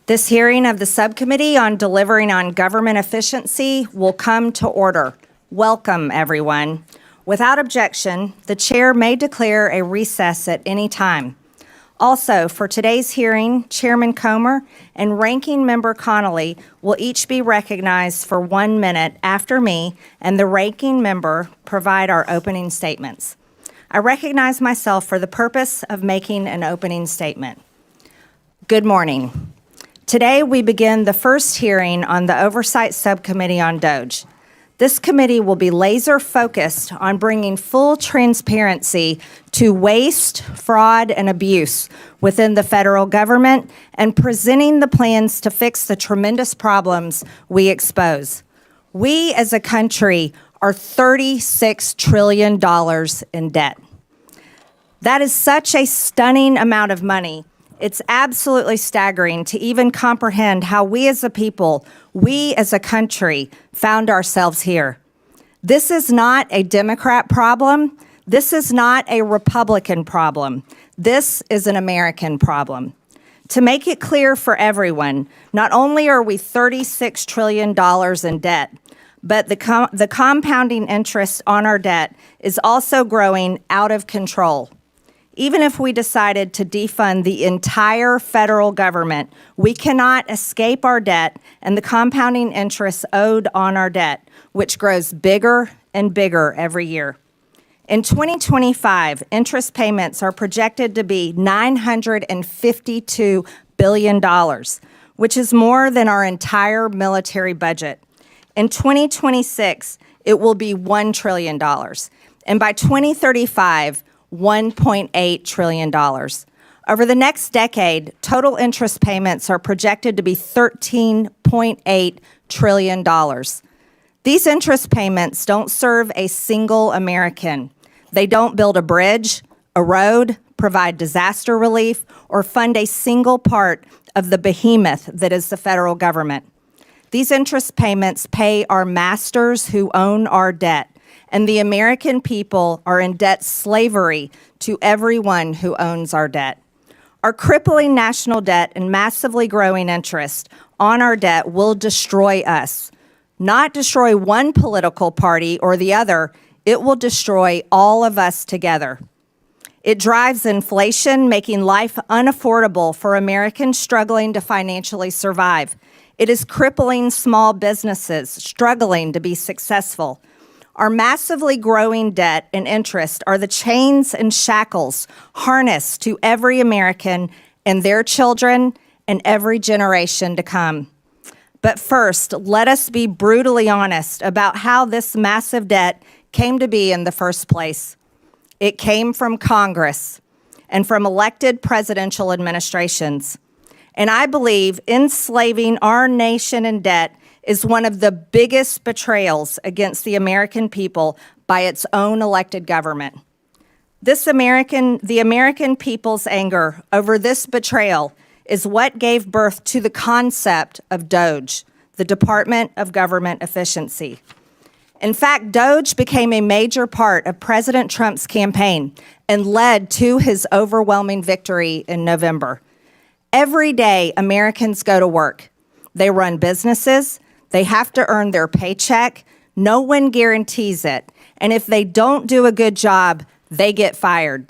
This hearing of the Subcommittee on Delivering on Government Efficiency will come to order. Welcome, everyone. Without objection, the chair may declare a recess at any time. Also, for today's hearing, Chairman Comer and Ranking Member Connolly will each be recognized for 1 minute after me and the Ranking Member provide our opening statements. I recognize myself for the purpose of making an opening statement. Good morning. Today, we begin the first hearing on the Oversight Subcommittee on Doge. This committee will be laser focused on bringing full transparency to waste, fraud, and abuse within the federal government and presenting the plans to fix the tremendous problems we expose. We as a country are $36 trillion in debt. That is such a stunning amount of money. It's absolutely staggering to even comprehend how we as a people, we as a country, found ourselves here. This is not a Democrat problem. This is not a Republican problem. This is an American problem. To make it clear for everyone, not only are we $36 trillion in debt, but the compounding interest on our debt is also growing out of control. Even if we decided to defund the entire federal government, we cannot escape our debt and the compounding interest owed on our debt, which grows bigger and bigger every year. In 2025, interest payments are projected to be $952 billion, which is more than our entire military budget. In 2026, it will be $1 trillion. And by 2035, $1.8 trillion. Over the next decade, total interest payments are projected to be $13.8 trillion. These interest payments don't serve a single American. They don't build a bridge, a road, provide disaster relief, or fund a single part of the behemoth that is the federal government. These interest payments pay our masters who own our debt. And the American people are in debt slavery to everyone who owns our debt. Our crippling national debt and massively growing interest on our debt will destroy us. Not destroy one political party or the other, it will destroy all of us together. It drives inflation, making life unaffordable for Americans struggling to financially survive. It is crippling small businesses struggling to be successful. Our massively growing debt and interest are the chains and shackles harnessed to every American and their children and every generation to come. But first, let us be brutally honest about how this massive debt came to be in the first place. It came from Congress and from elected presidential administrations. And I believe enslaving our nation in debt is one of the biggest betrayals against the American people by its own elected government. The American people's anger over this betrayal is what gave birth to the concept of Doge, the Department of Government Efficiency. In fact, Doge became a major part of President Trump's campaign and led to his overwhelming victory in November. Every day, Americans go to work. They run businesses. They have to earn their paycheck. No one guarantees it. And if they don't do a good job, they get fired.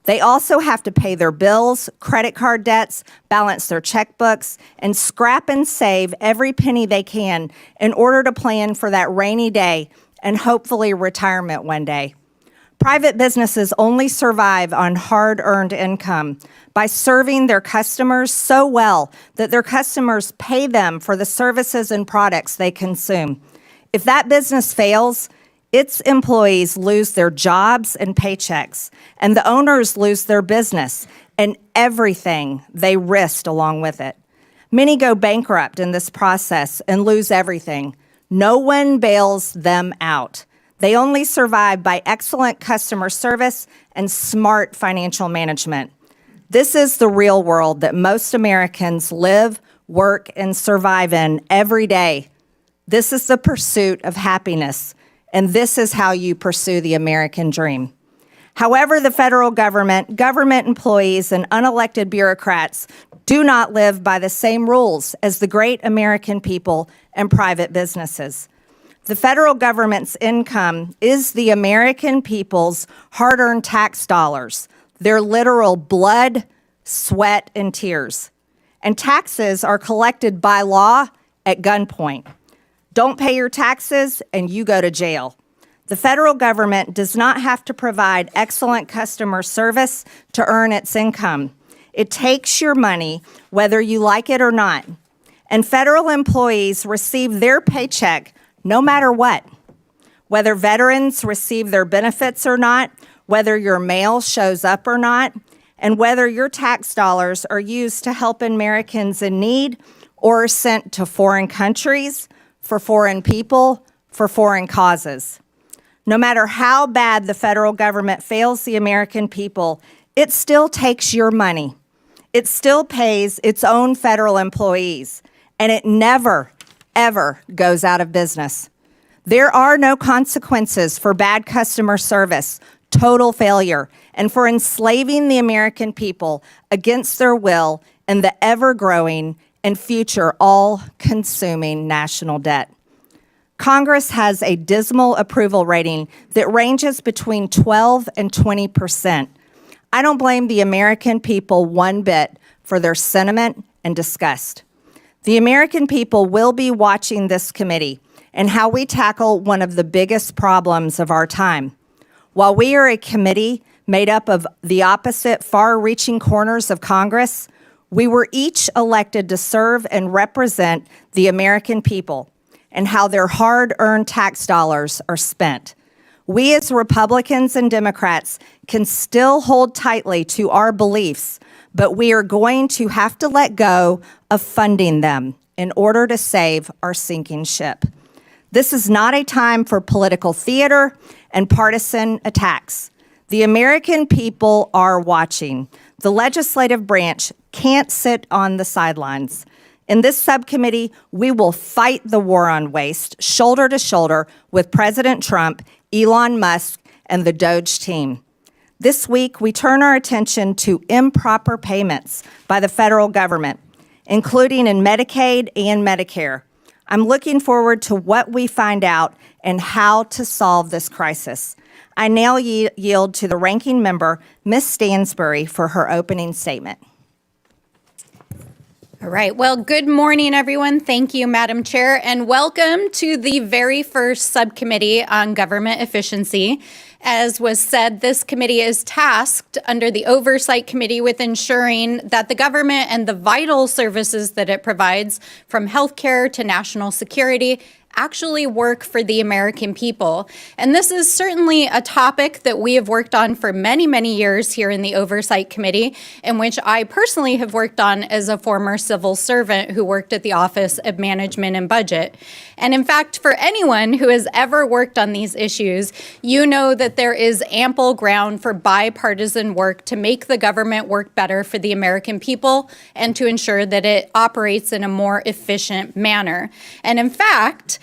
They also have to pay their bills, credit card debts, balance their checkbooks, and scrap and save every penny they can in order to plan for that rainy day and hopefully retirement one day. Private businesses only survive on hard-earned income by serving their customers so well that their customers pay them for the services and products they consume. If that business fails, its employees lose their jobs and paychecks, and the owners lose their business and everything they risked along with it. Many go bankrupt in this process and lose everything. No one bails them out. They only survive by excellent customer service and smart financial management. This is the real world that most Americans live, work, and survive in every day. This is the pursuit of happiness, and this is how you pursue the American dream. However, the federal government, government employees, and unelected bureaucrats do not live by the same rules as the great American people and private businesses. The federal government's income is the American people's hard-earned tax dollars, their literal blood, sweat, and tears. And taxes are collected by law at gunpoint. Don't pay your taxes and you go to jail. The federal government does not have to provide excellent customer service to earn its income. It takes your money whether you like it or not. And federal employees receive their paycheck no matter what. Whether veterans receive their benefits or not, whether your mail shows up or not, and whether your tax dollars are used to help Americans in need or are sent to foreign countries, for foreign people, for foreign causes. No matter how bad the federal government fails the American people, it still takes your money. It still pays its own federal employees, and it never, ever goes out of business. There are no consequences for bad customer service, total failure, and for enslaving the American people against their will in the ever-growing and future all-consuming national debt. Congress has a dismal approval rating that ranges between 12 and 20%. I don't blame the American people one bit for their sentiment and disgust. The American people will be watching this committee and how we tackle one of the biggest problems of our time. While we are a committee made up of the opposite far-reaching corners of Congress, we were each elected to serve and represent the American people and how their hard-earned tax dollars are spent. We as Republicans and Democrats can still hold tightly to our beliefs, but we are going to have to let go of funding them in order to save our sinking ship. This is not a time for political theater and partisan attacks. The American people are watching. The legislative branch can't sit on the sidelines. In this subcommittee, we will fight the war on waste shoulder to shoulder with President Trump, Elon Musk, and the Doge team. This week, we turn our attention to improper payments by the federal government, including in Medicaid and Medicare. I'm looking forward to what we find out and how to solve this crisis. I now yield to the ranking member, Ms. Stansbury, for her opening statement. All right. Well, good morning, everyone. Thank you, Madam Chair, and welcome to the very first subcommittee on government efficiency. As was said, this committee is tasked under the Oversight Committee with ensuring that the government and the vital services that it provides, from healthcare to national security, actually work for the American people. And this is certainly a topic that we have worked on for many, many years here in the Oversight Committee, in which I personally have worked on as a former civil servant who worked at the Office of Management and Budget. And in fact, for anyone who has ever worked on these issues, you know that there is ample ground for bipartisan work to make the government work better for the American people and to ensure that it operates in a more efficient manner. And in fact,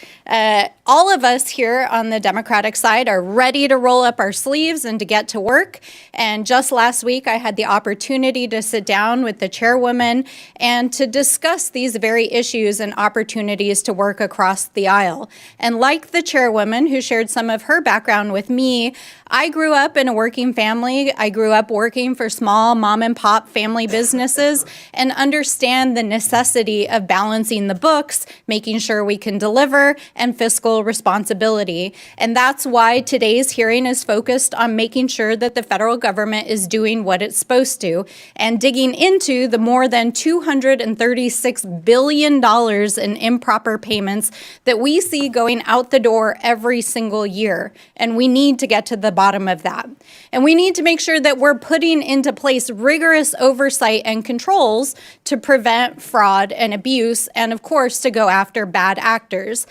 all of us here on the Democratic side are ready to roll up our sleeves and to get to work. And just last week, I had the opportunity to sit down with the chairwoman and to discuss these very issues and opportunities to work across the aisle. And like the chairwoman who shared some of her background with me, I grew up in a working family. I grew up working for small mom and pop family businesses and understand the necessity of balancing the books, making sure we can deliver, and fiscal responsibility. And that's why today's hearing is focused on making sure that the federal government is doing what it's supposed to and digging into the more than $236 billion in improper payments that we see going out the door every single year. And we need to get to the bottom of that. And we need to make sure that we're putting into place rigorous oversight and controls to prevent fraud and abuse, and of course, to go after bad actors.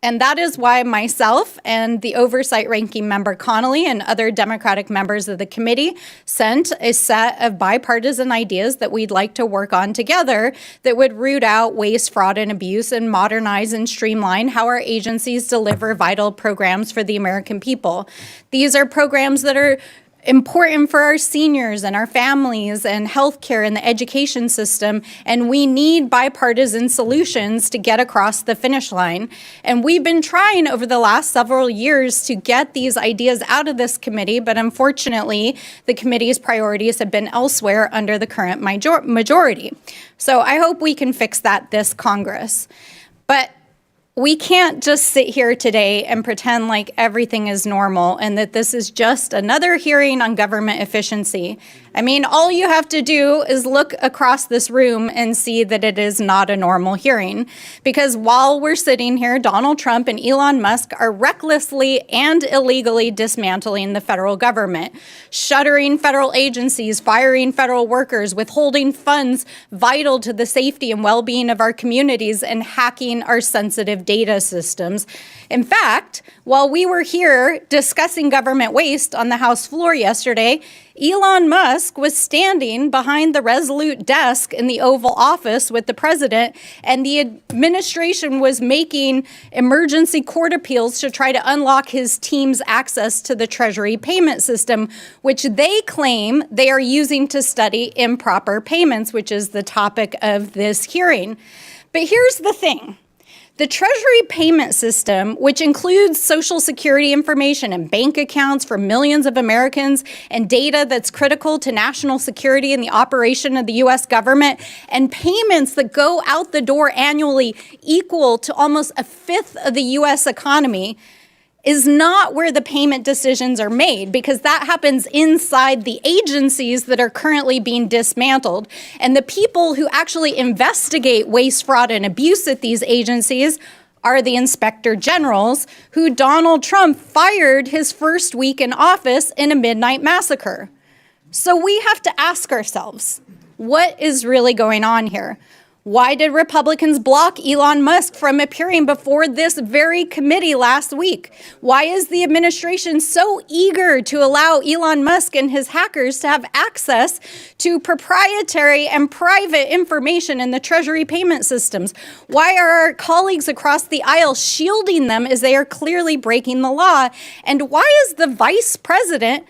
And that is why myself and the Oversight Ranking Member Connolly and other Democratic members of the committee sent a set of bipartisan ideas that we'd like to work on together that would root out waste, fraud, and abuse and modernize and streamline how our agencies deliver vital programs for the American people. These are programs that are important for our seniors and our families and healthcare and the education system. And we need bipartisan solutions to get across the finish line. And we've been trying over the last several years to get these ideas out of this committee, but unfortunately, the committee's priorities have been elsewhere under the current majority. So I hope we can fix that this Congress. But we can't just sit here today and pretend like everything is normal and that this is just another hearing on government efficiency. I mean, all you have to do is look across this room and see that it is not a normal hearing. Because while we're sitting here, Donald Trump and Elon Musk are recklessly and illegally dismantling the federal government, shuttering federal agencies, firing federal workers, withholding funds vital to the safety and well-being of our communities, and hacking our sensitive data systems. In fact, while we were here discussing government waste on the House floor yesterday, Elon Musk was standing behind the Resolute desk in the Oval Office with the president, and the administration was making emergency court appeals to try to unlock his team's access to the Treasury payment system, which they claim they are using to study improper payments, which is the topic of this hearing. But here's the thing. The Treasury payment system, which includes Social Security information and bank accounts for millions of Americans and data that's critical to national security and the operation of the U.S. government, and payments that go out the door annually equal to almost a fifth of the U.S. economy, is not where the payment decisions are made, because that happens inside the agencies that are currently being dismantled. And the people who actually investigate waste, fraud, and abuse at these agencies are the inspector generals, who Donald Trump fired his first week in office in a midnight massacre. So we have to ask ourselves, what is really going on here? Why did Republicans block Elon Musk from appearing before this very committee last week? Why is the administration so eager to allow Elon Musk and his hackers to have access to proprietary and private information in the Treasury payment systems? Why are our colleagues across the aisle shielding them as they are clearly breaking the law? And why is the vice president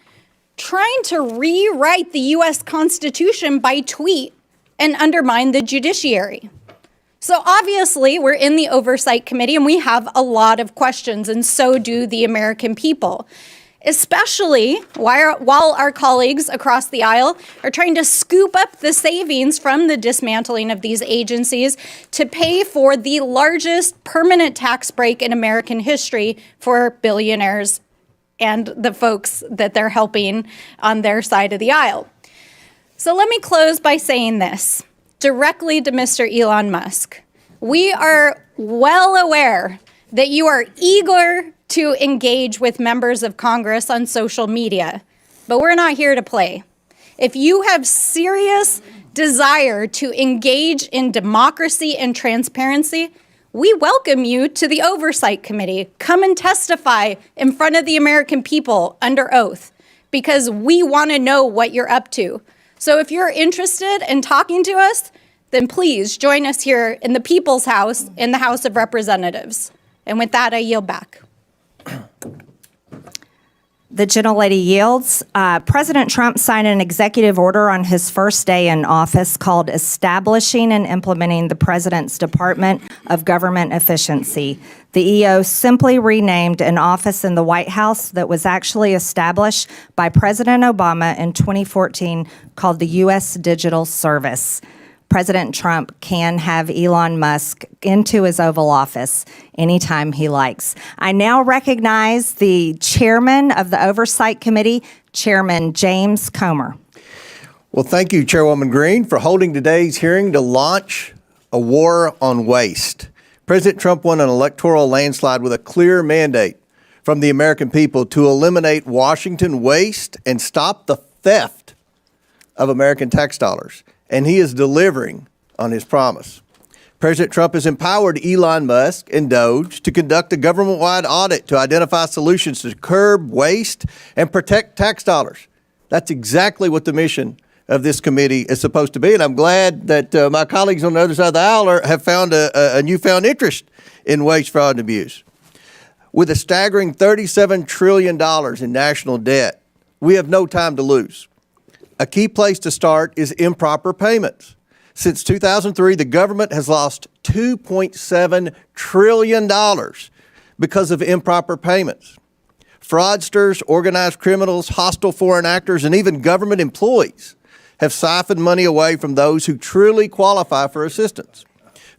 trying to rewrite the U.S. Constitution by tweet and undermine the judiciary? So obviously, we're in the Oversight Committee and we have a lot of questions, and so do the American people, especially while our colleagues across the aisle are trying to scoop up the savings from the dismantling of these agencies to pay for the largest permanent tax break in American history for billionaires and the folks that they're helping on their side of the aisle. So let me close by saying this directly to Mr. Elon Musk. We are well aware that you are eager to engage with members of Congress on social media, but we're not here to play. If you have serious desire to engage in democracy and transparency, we welcome you to the Oversight Committee. Come and testify in front of the American people under oath, because we want to know what you're up to. So if you're interested in talking to us, then please join us here in the People's House in the House of Representatives. And with that, I yield back. The gentlelady yields. President Trump signed an executive order on his first day in office called Establishing and Implementing the President's Department of Government Efficiency. The EO simply renamed an office in the White House that was actually established by President Obama in 2014 called the U.S. Digital Service. President Trump can have Elon Musk into his Oval Office anytime he likes. I now recognize the chairman of the Oversight Committee, Chairman James Comer. Well, thank you, Chairwoman Green, for holding today's hearing to launch a war on waste. President Trump won an electoral landslide with a clear mandate from the American people to eliminate Washington waste and stop the theft of American tax dollars. And he is delivering on his promise. President Trump has empowered Elon Musk and Doge to conduct a government-wide audit to identify solutions to curb waste and protect tax dollars. That's exactly what the mission of this committee is supposed to be. And I'm glad that my colleagues on the other side of the aisle have found a newfound interest in waste, fraud, and abuse. With a staggering $37 trillion in national debt, we have no time to lose. A key place to start is improper payments. Since 2003, the government has lost $2.7 trillion because of improper payments. Fraudsters, organized criminals, hostile foreign actors, and even government employees have siphoned money away from those who truly qualify for assistance.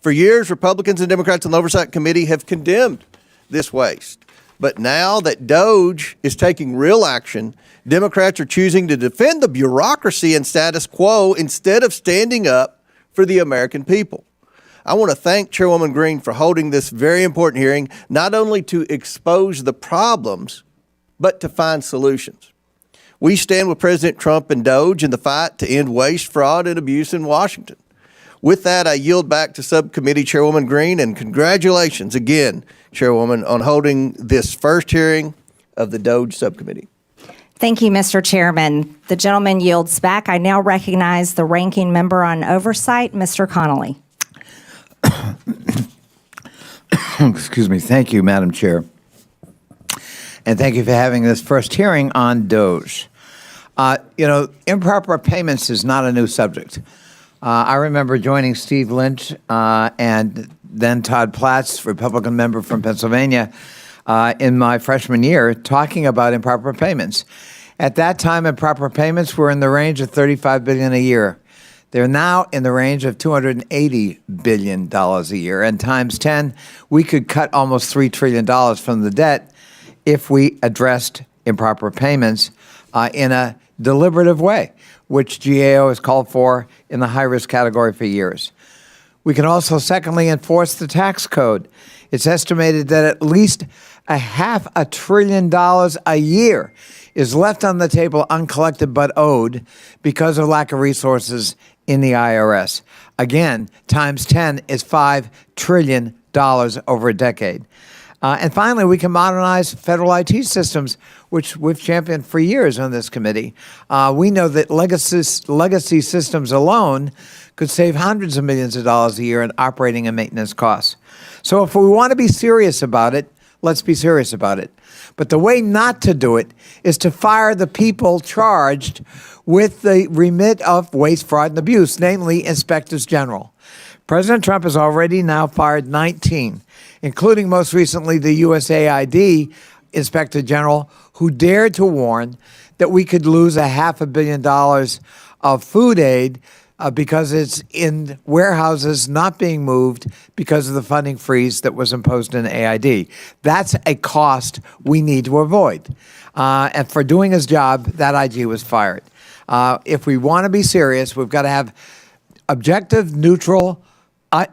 For years, Republicans and Democrats on the Oversight Committee have condemned this waste. But now that Doge is taking real action, Democrats are choosing to defend the bureaucracy and status quo instead of standing up for the American people. I want to thank Chairwoman Green for holding this very important hearing, not only to expose the problems, but to find solutions. We stand with President Trump and Doge in the fight to end waste, fraud, and abuse in Washington. With that, I yield back to Subcommittee Chairwoman Green, and congratulations again, Chairwoman, on holding this first hearing of the Doge Subcommittee. Thank you, Mr. Chairman. The gentleman yields back. I now recognize the ranking member on Oversight, Mr. Connolly. Excuse me. Thank you, Madam Chair. And thank you for having this first hearing on Doge. Improper payments is not a new subject. I remember joining Steve Lynch and then Todd Platts, Republican member from Pennsylvania, in my freshman year, talking about improper payments. At that time, improper payments were in the range of $35 billion a year. They're now in the range of $280 billion a year. And times 10, we could cut almost $3 trillion from the debt if we addressed improper payments in a deliberative way, which GAO has called for in the high-risk category for years. We can also, secondly, enforce the tax code. It's estimated that at least $500 billion a year is left on the table uncollected but owed because of lack of resources in the IRS. Again, times 10 is $5 trillion over a decade. And finally, we can modernize federal IT systems, which we've championed for years on this committee. We know that legacy systems alone could save hundreds of millions of dollars a year in operating and maintenance costs. So if we want to be serious about it, let's be serious about it. But the way not to do it is to fire the people charged with the remit of waste, fraud, and abuse, namely inspectors general. President Trump has already now fired 19, including most recently the USAID Inspector General, who dared to warn that we could lose $500 million of food aid because it's in warehouses not being moved because of the funding freeze that was imposed in AID. That's a cost we need to avoid. And for doing his job, that IG was fired. If we want to be serious, we've got to have objective, neutral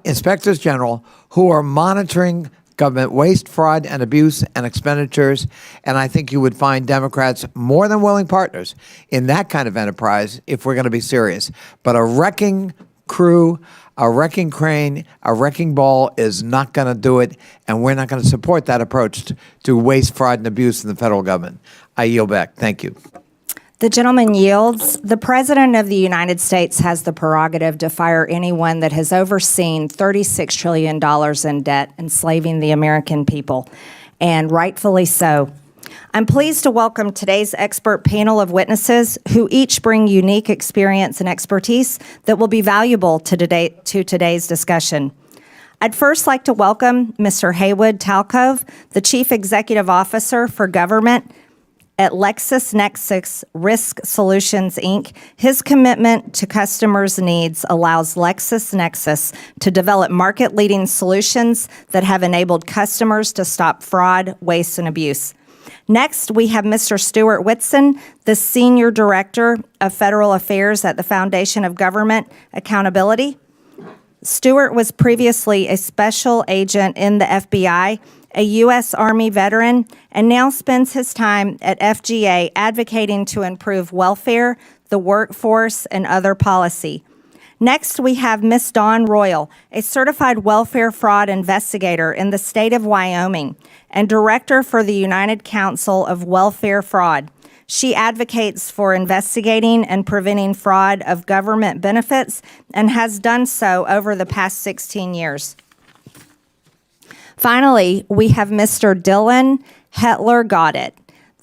inspectors general who are monitoring government waste, fraud, and abuse and expenditures. And I think you would find Democrats more than willing partners in that kind of enterprise if we're going to be serious. But a wrecking crew, a wrecking crane, a wrecking ball is not going to do it. And we're not going to support that approach to waste, fraud, and abuse in the federal government. I yield back. Thank you. The gentleman yields. The President of the United States has the prerogative to fire anyone that has overseen $36 trillion in debt, enslaving the American people, and rightfully so. I'm pleased to welcome today's expert panel of witnesses who each bring unique experience and expertise that will be valuable to today's discussion. I'd first like to welcome Mr. Haywood Talcove, the Chief Executive Officer for Government at LexisNexis Risk Solutions, Inc. His commitment to customers' needs allows LexisNexis to develop market-leading solutions that have enabled customers to stop fraud, waste, and abuse. Next, we have Mr. Stuart Whitson, the Senior Director of Federal Affairs at the Foundation of Government Accountability. Stuart was previously a special agent in the FBI, a U.S. Army veteran, and now spends his time at FGA advocating to improve welfare, the workforce, and other policy. Next, we have Ms. Dawn Royal, a certified welfare fraud investigator in the state of Wyoming and director for the United Council of Welfare Fraud. She advocates for investigating and preventing fraud of government benefits and has done so over the past 16 years. Finally, we have Mr. Dylan Hetler-Goddett,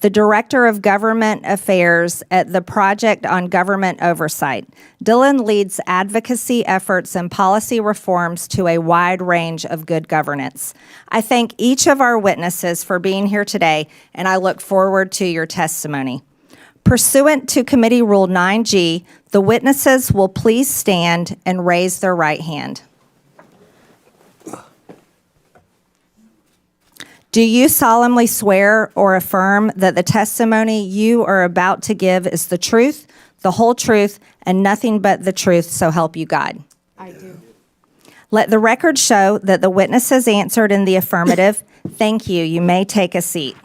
the Director of Government Affairs at the Project on Government Oversight. Dylan leads advocacy efforts and policy reforms to a wide range of good governance. I thank each of our witnesses for being here today, and I look forward to your testimony. Pursuant to Committee Rule 9G, the witnesses will please stand and raise their right hand. Do you solemnly swear or affirm that the testimony you are about to give is the truth, the whole truth, and nothing but the truth, so help you God? I do. Let the record show that the witnesses answered in the affirmative. Thank you. You may take a seat.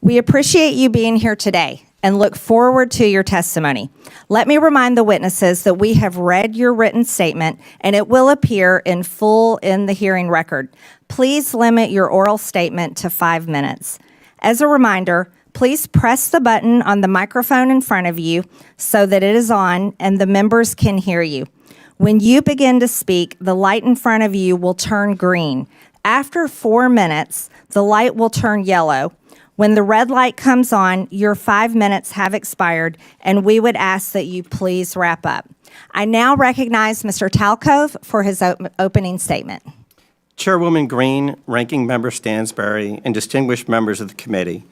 We appreciate you being here today and look forward to your testimony. Let me remind the witnesses that we have read your written statement and it will appear in full in the hearing record. Please limit your oral statement to 5 minutes. As a reminder, please press the button on the microphone in front of you so that it is on and the members can hear you. When you begin to speak, the light in front of you will turn green. After 4 minutes, the light will turn yellow. When the red light comes on, your 5 minutes have expired, and we would ask that you please wrap up. I now recognize Mr. Talcove for his opening statement. Chairwoman Green, Ranking Member Stansberry, and distinguished members of the committee,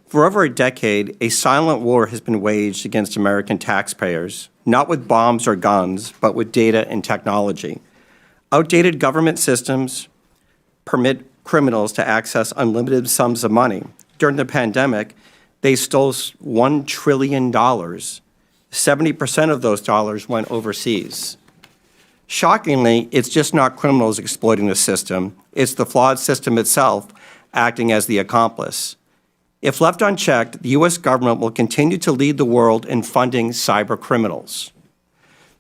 for over a decade, a silent war has been waged against American taxpayers, not with bombs or guns, but with data and technology. Outdated government systems permit criminals to access unlimited sums of money. During the pandemic, they stole $1 trillion. 70% of those dollars went overseas. Shockingly, it's just not criminals exploiting the system. It's the flawed system itself acting as the accomplice. If left unchecked, the U.S. government will continue to lead the world in funding cyber criminals.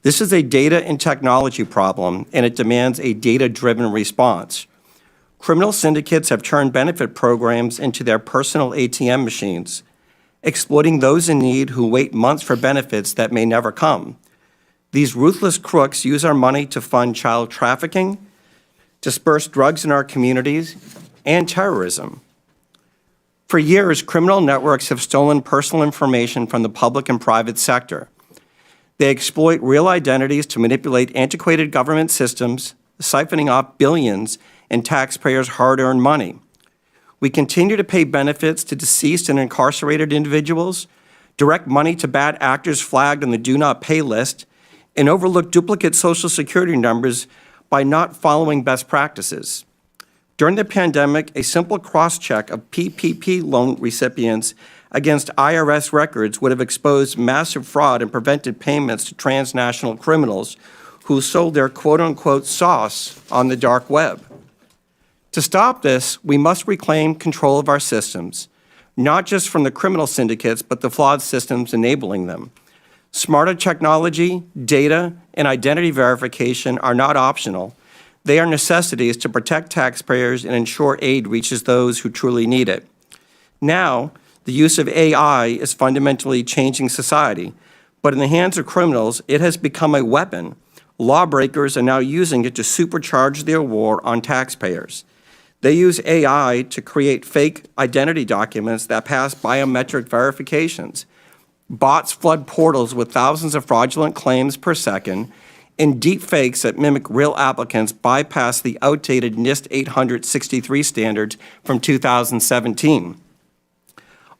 This is a data and technology problem, and it demands a data-driven response. Criminal syndicates have turned benefit programs into their personal ATM machines, exploiting those in need who wait months for benefits that may never come. These ruthless crooks use our money to fund child trafficking, disperse drugs in our communities, and terrorism. For years, criminal networks have stolen personal information from the public and private sector. They exploit real identities to manipulate antiquated government systems, siphoning off billions in taxpayers' hard-earned money. We continue to pay benefits to deceased and incarcerated individuals, direct money to bad actors flagged on the do not pay list, and overlook duplicate Social Security numbers by not following best practices. During the pandemic, a simple cross-check of PPP loan recipients against IRS records would have exposed massive fraud and prevented payments to transnational criminals who sold their quote-unquote sauce on the dark web. To stop this, we must reclaim control of our systems, not just from the criminal syndicates, but the flawed systems enabling them. Smarter technology, data, and identity verification are not optional. They are necessities to protect taxpayers and ensure aid reaches those who truly need it. Now, the use of AI is fundamentally changing society, but in the hands of criminals, it has become a weapon. Lawbreakers are now using it to supercharge their war on taxpayers. They use AI to create fake identity documents that pass biometric verifications. Bots flood portals with thousands of fraudulent claims per second, and deep fakes that mimic real applicants bypass the outdated NIST 863 standards from 2017.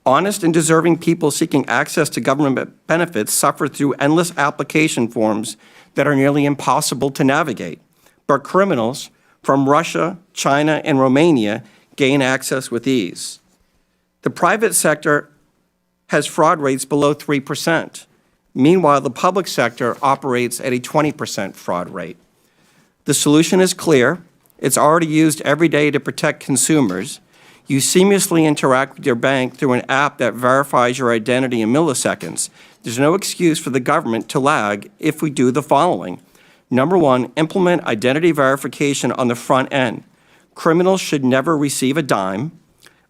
Honest and deserving people seeking access to government benefits suffer through endless application forms that are nearly impossible to navigate. But criminals from Russia, China, and Romania gain access with ease. The private sector has fraud rates below 3%. Meanwhile, the public sector operates at a 20% fraud rate. The solution is clear. It's already used every day to protect consumers. You seamlessly interact with your bank through an app that verifies your identity in milliseconds. There's no excuse for the government to lag if we do the following. Number one, implement identity verification on the front end. Criminals should never receive a dime.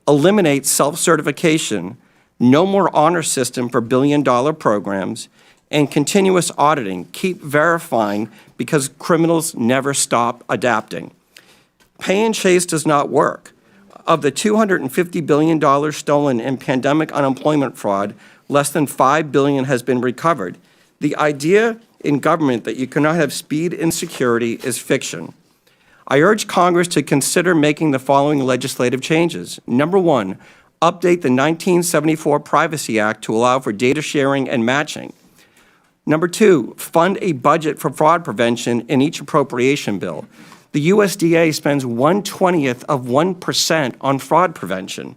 Eliminate self-certification. No more honor system for billion-dollar programs. And continuous auditing. Keep verifying because criminals never stop adapting. Pay and chase does not work. Of the $250 billion stolen in pandemic unemployment fraud, less than $5 billion has been recovered. The idea in government that you cannot have speed and security is fiction. I urge Congress to consider making the following legislative changes. Number one, update the 1974 Privacy Act to allow for data sharing and matching. Number two, fund a budget for fraud prevention in each appropriation bill. The USDA spends 1/20th of 1% on fraud prevention.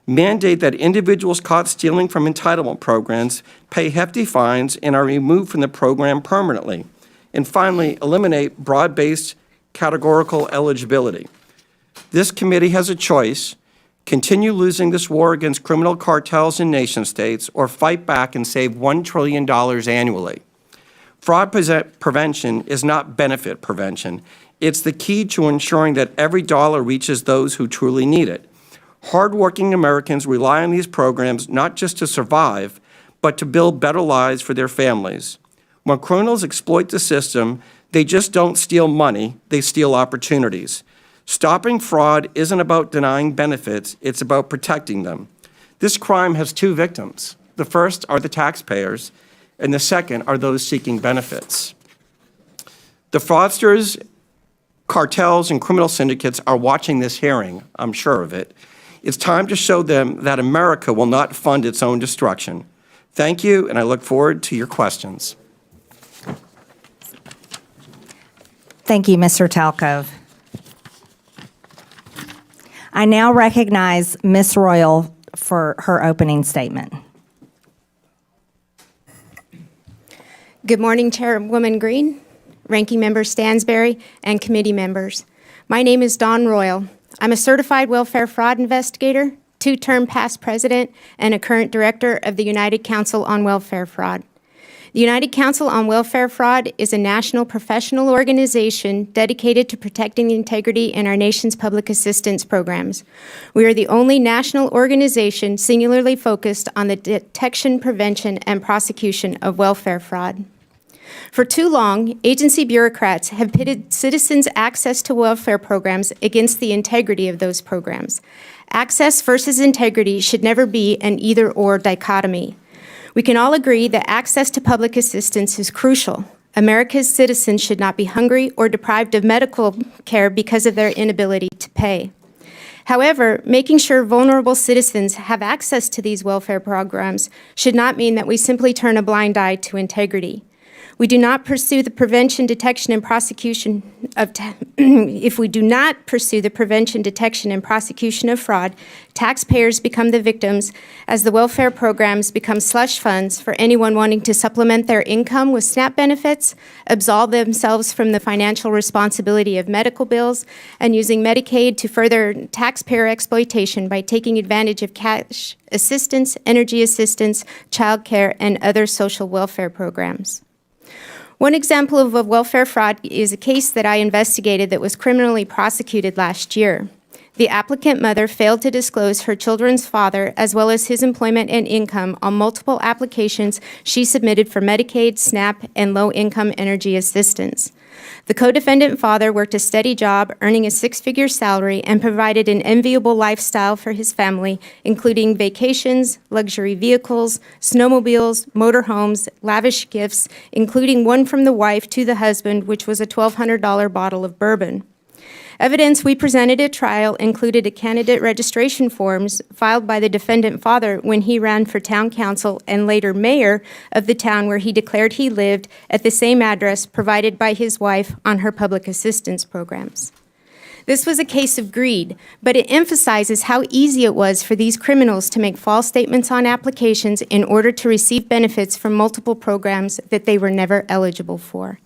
Mandate that individuals caught stealing from entitlement programs pay hefty fines and are removed from the program permanently. And finally, eliminate broad-based categorical eligibility. This committee has a choice: continue losing this war against criminal cartels and nation-states, or fight back and save $1 trillion annually. Fraud prevention is not benefit prevention. It's the key to ensuring that every dollar reaches those who truly need it. Hardworking Americans rely on these programs not just to survive, but to build better lives for their families. When criminals exploit the system, they just don't steal money, they steal opportunities. Stopping fraud isn't about denying benefits, it's about protecting them. This crime has two victims. The first are the taxpayers, and the second are those seeking benefits. The fraudsters, cartels, and criminal syndicates are watching this hearing, I'm sure of it. It's time to show them that America will not fund its own destruction. Thank you, and I look forward to your questions. Thank you, Mr. Talcove. I now recognize Ms. Royal for her opening statement. Good morning, Chairwoman Green, Ranking Member Stansberry, and committee members. My name is Dawn Royal. I'm a certified welfare fraud investigator, two-term past president, and a current director of the United Council on Welfare Fraud. The United Council on Welfare Fraud is a national professional organization dedicated to protecting the integrity in our nation's public assistance programs. We are the only national organization singularly focused on the detection, prevention, and prosecution of welfare fraud. For too long, agency bureaucrats have pitted citizens' access to welfare programs against the integrity of those programs. Access versus integrity should never be an either-or dichotomy. We can all agree that access to public assistance is crucial. America's citizens should not be hungry or deprived of medical care because of their inability to pay. However, making sure vulnerable citizens have access to these welfare programs should not mean that we simply turn a blind eye to integrity. We do not pursue the prevention, detection, and prosecution of if we do not pursue the prevention, detection, and prosecution of fraud, taxpayers become the victims as the welfare programs become slush funds for anyone wanting to supplement their income with SNAP benefits, absolve themselves from the financial responsibility of medical bills, and using Medicaid to further taxpayer exploitation by taking advantage of cash assistance, energy assistance, child care, and other social welfare programs. One example of a welfare fraud is a case that I investigated that was criminally prosecuted last year. The applicant mother failed to disclose her children's father as well as his employment and income on multiple applications she submitted for Medicaid, SNAP, and low-income energy assistance. The co-defendant father worked a steady job, earning a six-figure salary, and provided an enviable lifestyle for his family, including vacations, luxury vehicles, snowmobiles, motorhomes, lavish gifts, including one from the wife to the husband, which was a $1,200 bottle of bourbon. Evidence we presented at trial included a candidate registration forms filed by the defendant father when he ran for town council and later mayor of the town where he declared he lived at the same address provided by his wife on her public assistance programs. This was a case of greed, but it emphasizes how easy it was for these criminals to make false statements on applications in order to receive benefits from multiple programs that they were never eligible for.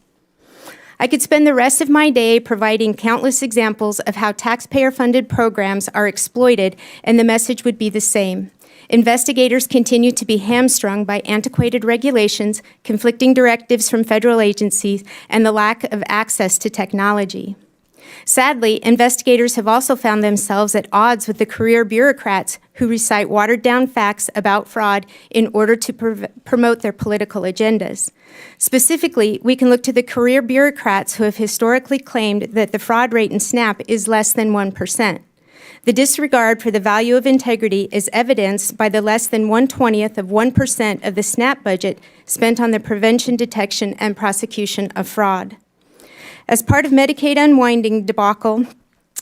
I could spend the rest of my day providing countless examples of how taxpayer-funded programs are exploited, and the message would be the same. Investigators continue to be hamstrung by antiquated regulations, conflicting directives from federal agencies, and the lack of access to technology. Sadly, investigators have also found themselves at odds with the career bureaucrats who recite watered-down facts about fraud in order to promote their political agendas. Specifically, we can look to the career bureaucrats who have historically claimed that the fraud rate in SNAP is less than 1%. The disregard for the value of integrity is evidenced by the less than 1/20th of 1% of the SNAP budget spent on the prevention, detection, and prosecution of fraud. As part of Medicaid unwinding debacle,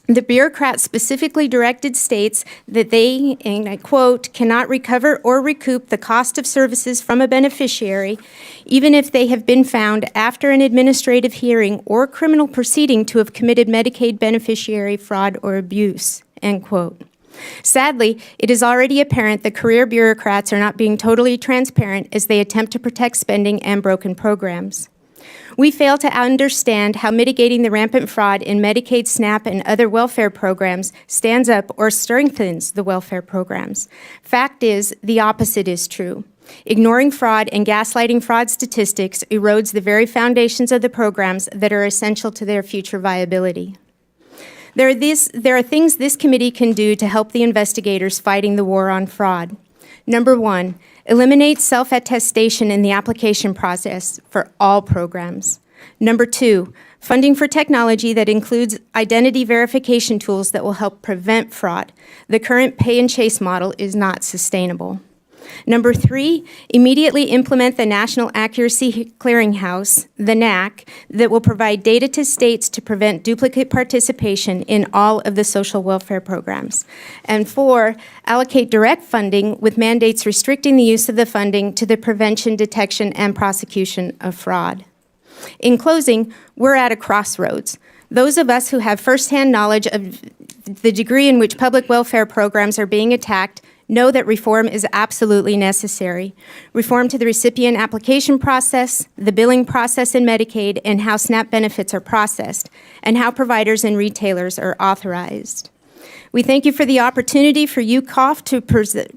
the bureaucrats specifically directed states that they, and I quote, cannot recover or recoup the cost of services from a beneficiary, even if they have been found after an administrative hearing or criminal proceeding to have committed Medicaid beneficiary fraud or abuse, end quote. Sadly, it is already apparent that career bureaucrats are not being totally transparent as they attempt to protect spending and broken programs. We fail to understand how mitigating the rampant fraud in Medicaid, SNAP, and other welfare programs stands up or strengthens the welfare programs. Fact is, the opposite is true. Ignoring fraud and gaslighting fraud statistics erodes the very foundations of the programs that are essential to their future viability. There are things this committee can do to help the investigators fighting the war on fraud. Number one, eliminate self-attestation in the application process for all programs. Number two, funding for technology that includes identity verification tools that will help prevent fraud. The current pay and chase model is not sustainable. Number three, immediately implement the National Accuracy Clearinghouse, the NAC, that will provide data to states to prevent duplicate participation in all of the social welfare programs. And four, allocate direct funding with mandates restricting the use of the funding to the prevention, detection, and prosecution of fraud. In closing, we're at a crossroads. Those of us who have firsthand knowledge of the degree in which public welfare programs are being attacked know that reform is absolutely necessary. Reform to the recipient application process, the billing process in Medicaid, and how SNAP benefits are processed, and how providers and retailers are authorized. We thank you for the opportunity for UCOF to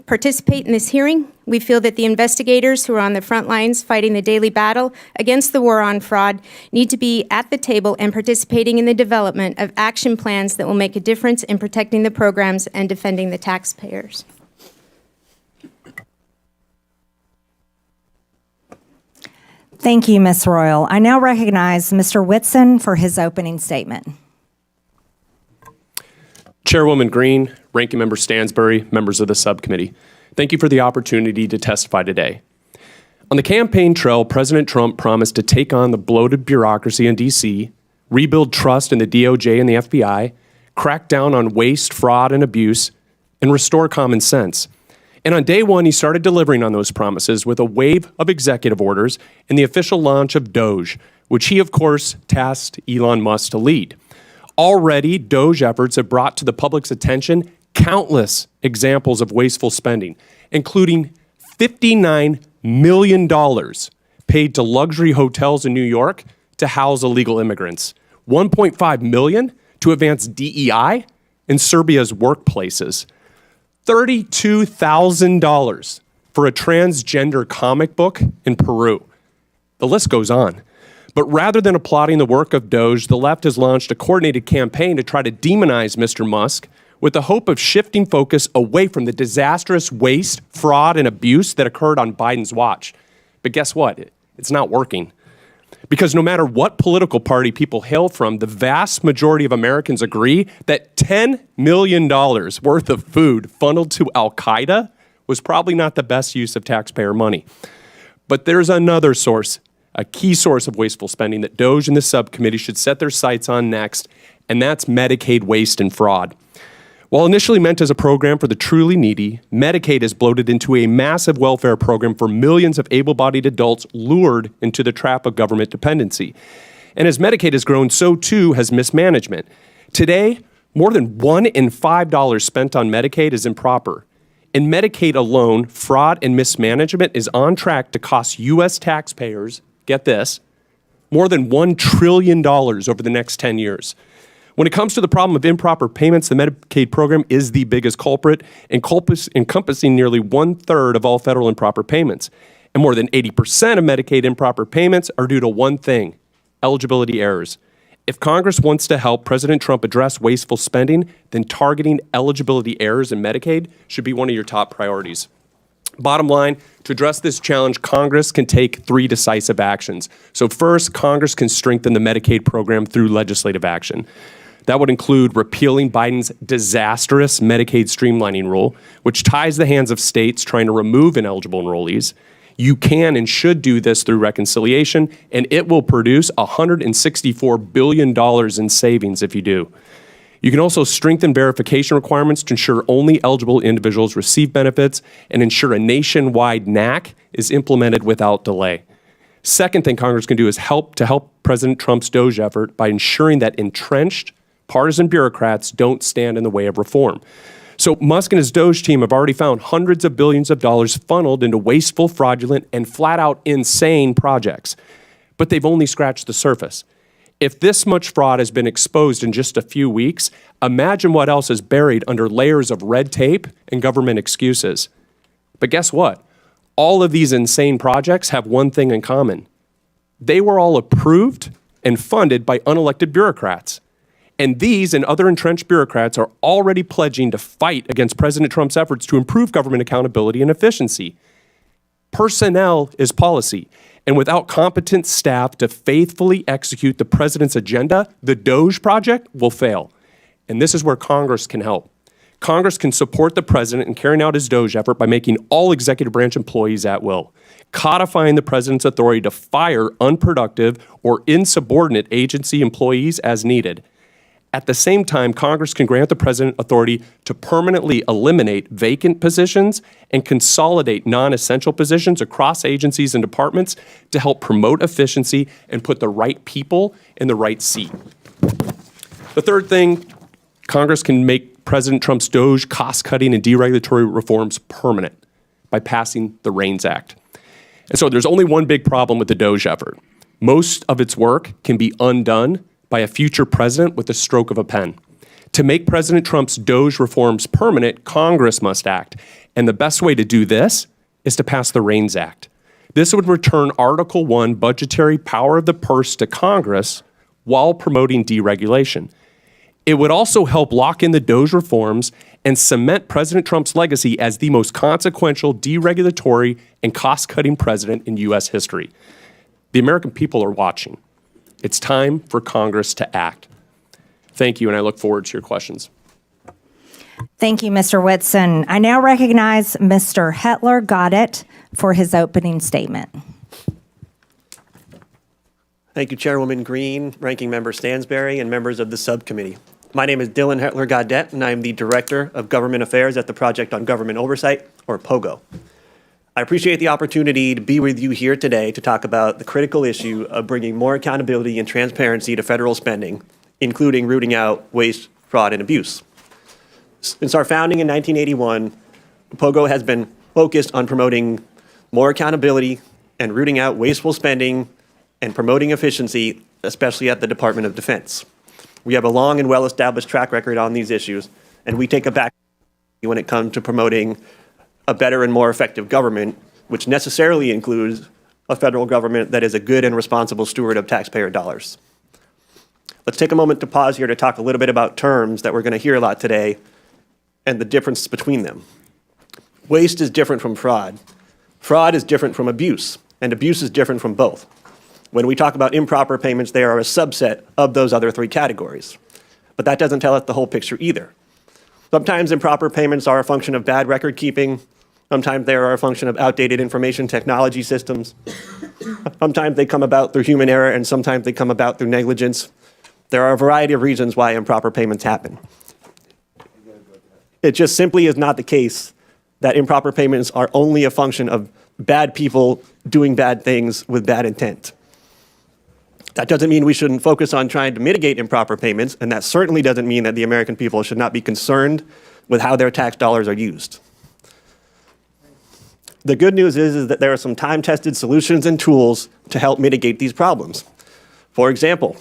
participate in this hearing. We feel that the investigators who are on the front lines fighting the daily battle against the war on fraud need to be at the table and participating in the development of action plans that will make a difference in protecting the programs and defending the taxpayers. Thank you, Ms. Royal. I now recognize Mr. Whitson for his opening statement. Chairwoman Green, Ranking Member Stansbury, members of the subcommittee, thank you for the opportunity to testify today. On the campaign trail, President Trump promised to take on the bloated bureaucracy in D.C., rebuild trust in the DOJ and the FBI, crack down on waste, fraud, and abuse, and restore common sense. And on day one, he started delivering on those promises with a wave of executive orders and the official launch of Doge, which he, of course, tasked Elon Musk to lead. Already, Doge efforts have brought to the public's attention countless examples of wasteful spending, including $59 million paid to luxury hotels in New York to house illegal immigrants, $1.5 million to advance DEI in Serbia's workplaces, $32,000 for a transgender comic book in Peru. The list goes on. But rather than applauding the work of Doge, the left has launched a coordinated campaign to try to demonize Mr. Musk with the hope of shifting focus away from the disastrous waste, fraud, and abuse that occurred on Biden's watch. But guess what? It's not working. Because no matter what political party people hail from, the vast majority of Americans agree that $10 million worth of food funneled to Al-Qaeda was probably not the best use of taxpayer money. But there's another source, a key source of wasteful spending that Doge and the subcommittee should set their sights on next, and that's Medicaid waste and fraud. While initially meant as a program for the truly needy, Medicaid has bloated into a massive welfare program for millions of able-bodied adults lured into the trap of government dependency. And as Medicaid has grown, so too has mismanagement. Today, more than $1 in $5 spent on Medicaid is improper. In Medicaid alone, fraud and mismanagement is on track to cost U.S. taxpayers, get this, more than $1 trillion over the next 10 years. When it comes to the problem of improper payments, the Medicaid program is the biggest culprit, encompassing nearly 1/3 of all federal improper payments. And more than 80% of Medicaid improper payments are due to one thing: eligibility errors. If Congress wants to help President Trump address wasteful spending, then targeting eligibility errors in Medicaid should be one of your top priorities. Bottom line, to address this challenge, Congress can take 3 decisive actions. So first, Congress can strengthen the Medicaid program through legislative action. That would include repealing Biden's disastrous Medicaid streamlining rule, which ties the hands of states trying to remove ineligible enrollees. You can and should do this through reconciliation, and it will produce $164 billion in savings if you do. You can also strengthen verification requirements to ensure only eligible individuals receive benefits and ensure a nationwide NAC is implemented without delay. Second thing Congress can do is help President Trump's Doge effort by ensuring that entrenched partisan bureaucrats don't stand in the way of reform. So Musk and his Doge team have already found hundreds of billions of dollars funneled into wasteful, fraudulent, and flat-out insane projects. But they've only scratched the surface. If this much fraud has been exposed in just a few weeks, imagine what else is buried under layers of red tape and government excuses. But guess what? All of these insane projects have one thing in common. They were all approved and funded by unelected bureaucrats. And these and other entrenched bureaucrats are already pledging to fight against President Trump's efforts to improve government accountability and efficiency. Personnel is policy. And without competent staff to faithfully execute the president's agenda, the Doge project will fail. And this is where Congress can help. Congress can support the president in carrying out his Doge effort by making all executive branch employees at will, codifying the president's authority to fire unproductive or insubordinate agency employees as needed. At the same time, Congress can grant the president authority to permanently eliminate vacant positions and consolidate non-essential positions across agencies and departments to help promote efficiency and put the right people in the right seat. The third thing, Congress can make President Trump's Doge cost-cutting and deregulatory reforms permanent by passing the REINS Act. And so there's only one big problem with the Doge effort. Most of its work can be undone by a future president with the stroke of a pen. To make President Trump's Doge reforms permanent, Congress must act. And the best way to do this is to pass the REINS Act. This would return Article 1 budgetary power of the purse to Congress while promoting deregulation. It would also help lock in the Doge reforms and cement President Trump's legacy as the most consequential deregulatory and cost-cutting president in U.S. history. The American people are watching. It's time for Congress to act. Thank you, and I look forward to your questions. Thank you, Mr. Whitson. I now recognize Mr. Hetler Goddett for his opening statement. Thank you, Chairwoman Green, Ranking Member Stansberry, and members of the subcommittee. My name is Dylan Hetler Goddett, and I am the Director of Government Affairs at the Project on Government Oversight, or POGO. I appreciate the opportunity to be with you here today to talk about the critical issue of bringing more accountability and transparency to federal spending, including rooting out waste, fraud, and abuse. Since our founding in 1981, POGO has been focused on promoting more accountability and rooting out wasteful spending and promoting efficiency, especially at the Department of Defense. We have a long and well-established track record on these issues, and we take a back when it comes to promoting a better and more effective government, which necessarily includes a federal government that is a good and responsible steward of taxpayer dollars. Let's take a moment to pause here to talk a little bit about terms that we're going to hear a lot today and the difference between them. Waste is different from fraud. Fraud is different from abuse, and abuse is different from both. When we talk about improper payments, they are a subset of those other three categories. But that doesn't tell us the whole picture either. Sometimes improper payments are a function of bad record keeping. Sometimes they are a function of outdated information technology systems. Sometimes they come about through human error, and sometimes they come about through negligence. There are a variety of reasons why improper payments happen. It just simply is not the case that improper payments are only a function of bad people doing bad things with bad intent. That doesn't mean we shouldn't focus on trying to mitigate improper payments, and that certainly doesn't mean that the American people should not be concerned with how their tax dollars are used. The good news is that there are some time-tested solutions and tools to help mitigate these problems. For example,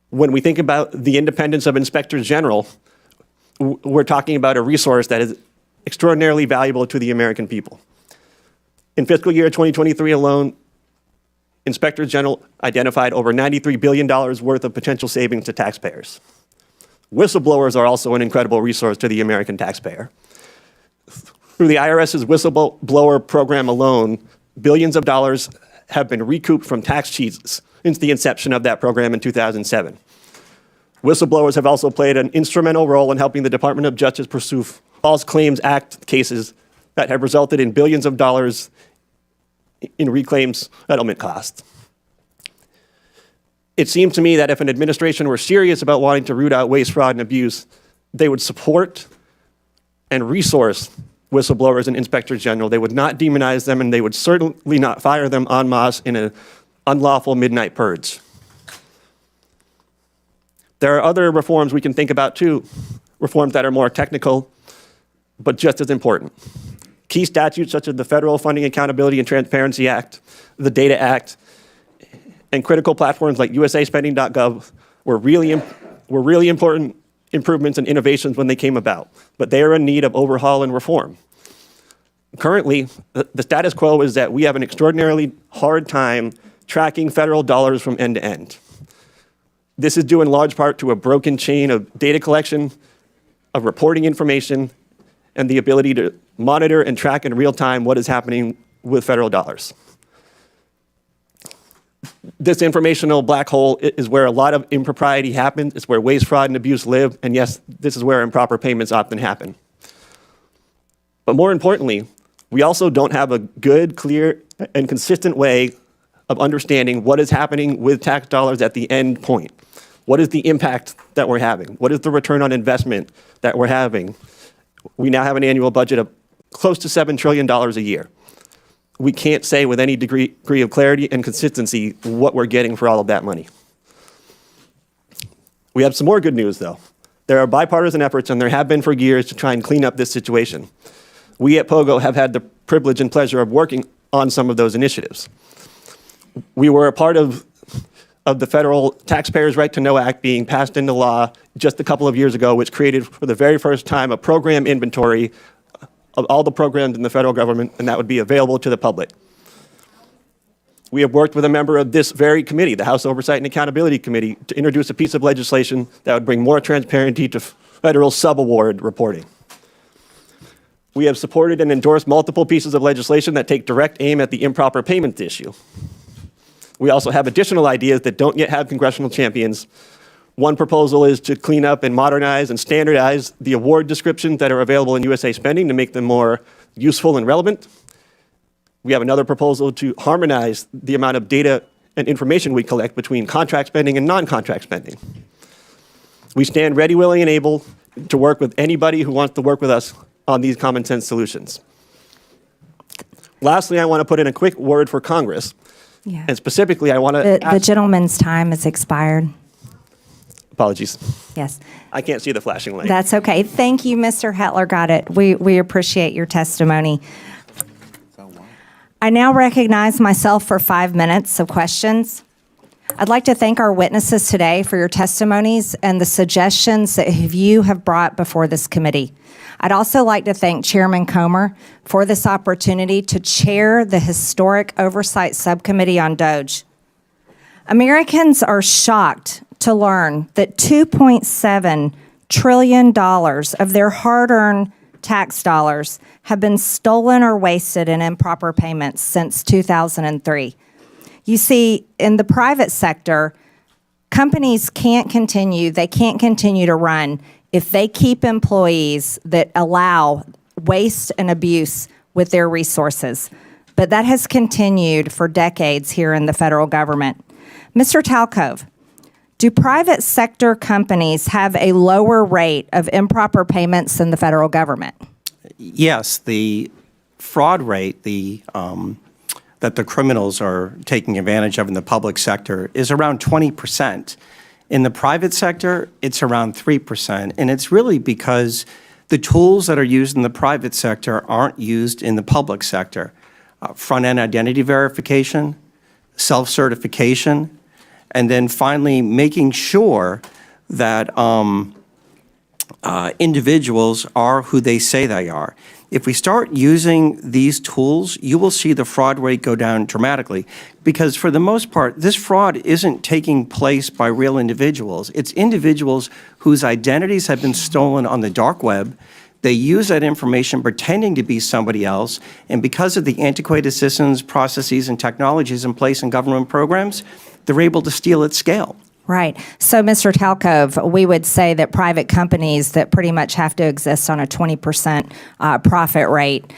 when we think about the independence of inspectors general, we're talking about a resource that is extraordinarily valuable to the American people. In fiscal year 2023 alone, inspectors general identified over $93 billion worth of potential savings to taxpayers. Whistleblowers are also an incredible resource to the American taxpayer. Through the IRS's whistleblower program alone, billions of dollars have been recouped from tax cheats since the inception of that program in 2007. Whistleblowers have also played an instrumental role in helping the Department of Justice pursue False Claims Act cases that have resulted in billions of dollars in reclaims settlement costs. It seems to me that if an administration were serious about wanting to root out waste, fraud, and abuse, they would support and resource whistleblowers and inspectors general. They would not demonize them, and they would certainly not fire them en masse in an unlawful midnight purge. There are other reforms we can think about too, reforms that are more technical, but just as important. Key statutes such as the Federal Funding Accountability and Transparency Act, the Data Act, and critical platforms like usaspending.gov were really important improvements and innovations when they came about, but they are in need of overhaul and reform. Currently, the status quo is that we have an extraordinarily hard time tracking federal dollars from end to end. This is due in large part to a broken chain of data collection, of reporting information, and the ability to monitor and track in real time what is happening with federal dollars. This informational black hole is where a lot of impropriety happens. It's where waste, fraud, and abuse live. And yes, this is where improper payments often happen. But more importantly, we also don't have a good, clear, and consistent way of understanding what is happening with tax dollars at the end point. What is the impact that we're having? What is the return on investment that we're having? We now have an annual budget of close to $7 trillion a year. We can't say with any degree of clarity and consistency what we're getting for all of that money. We have some more good news, though. There are bipartisan efforts, and there have been for years, to try and clean up this situation. We at POGO have had the privilege and pleasure of working on some of those initiatives. We were a part of the Federal Taxpayers' Right to Know Act being passed into law just a couple of years ago, which created for the very first time a program inventory of all the programs in the federal government, and that would be available to the public. We have worked with a member of this very committee, the House Oversight and Accountability Committee, to introduce a piece of legislation that would bring more transparency to federal subaward reporting. We have supported and endorsed multiple pieces of legislation that take direct aim at the improper payments issue. We also have additional ideas that don't yet have congressional champions. One proposal is to clean up and modernize and standardize the award descriptions that are available in USA Spending to make them more useful and relevant. We have another proposal to harmonize the amount of data and information we collect between contract spending and non-contract spending. We stand ready, willing, and able to work with anybody who wants to work with us on these common sense solutions. Lastly, I want to put in a quick word for Congress. Yeah. And specifically, I want to The gentleman's time has expired. Apologies. Yes. I can't see the flashing light. That's okay. Thank you, Mr. Hetler. Got it. We appreciate your testimony. I now recognize myself for 5 minutes of questions. I'd like to thank our witnesses today for your testimonies and the suggestions that you have brought before this committee. I'd also like to thank Chairman Comer for this opportunity to chair the historic Oversight Subcommittee on Doge. Americans are shocked to learn that $2.7 trillion of their hard-earned tax dollars have been stolen or wasted in improper payments since 2003. You see, in the private sector, companies can't continue to run if they keep employees that allow waste and abuse with their resources. But that has continued for decades here in the federal government. Mr. Talcove, do private sector companies have a lower rate of improper payments than the federal government? Yes, the fraud rate that the criminals are taking advantage of in the public sector is around 20%. In the private sector, it's around 3%. And it's really because the tools that are used in the private sector aren't used in the public sector. Front-end identity verification, self-certification, and then finally making sure that individuals are who they say they are. If we start using these tools, you will see the fraud rate go down dramatically, because for the most part, this fraud isn't taking place by real individuals. It's individuals whose identities have been stolen on the dark web. They use that information pretending to be somebody else, and because of the antiquated systems, processes, and technologies in place in government programs, they're able to steal at scale. Right. So, Mr. Talcove, we would say that private companies that pretty much have to exist on a 20% profit rate,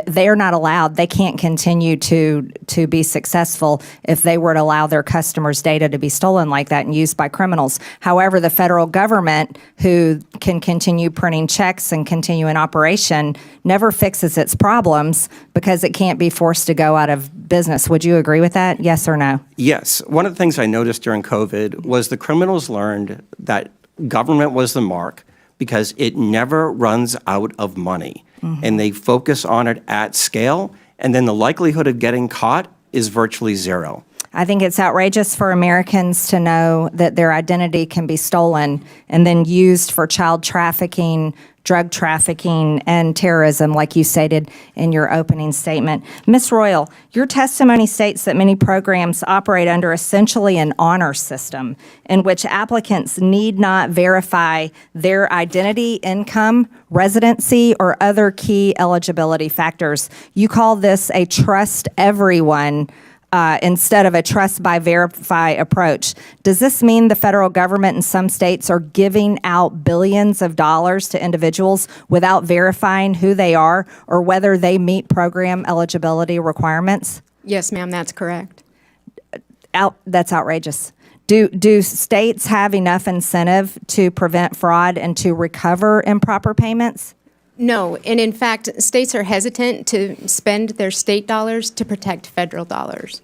they're not allowed. They can't continue to be successful if they were to allow their customers' data to be stolen like that and used by criminals. However, the federal government, who can continue printing checks and continue in operation, never fixes its problems because it can't be forced to go out of business. Would you agree with that? Yes or no? Yes. One of the things I noticed during COVID was the criminals learned that government was the mark because it never runs out of money. And they focus on it at scale, and then the likelihood of getting caught is virtually zero. I think it's outrageous for Americans to know that their identity can be stolen and then used for child trafficking, drug trafficking, and terrorism, like you stated in your opening statement. Ms. Royal, your testimony states that many programs operate under essentially an honor system in which applicants need not verify their identity, income, residency, or other key eligibility factors. You call this a trust everyone instead of a trust by verify approach. Does this mean the federal government in some states are giving out billions of dollars to individuals without verifying who they are or whether they meet program eligibility requirements? Yes, ma'am, that's correct. That's outrageous. Do states have enough incentive to prevent fraud and to recover improper payments? No, and in fact, states are hesitant to spend their state dollars to protect federal dollars.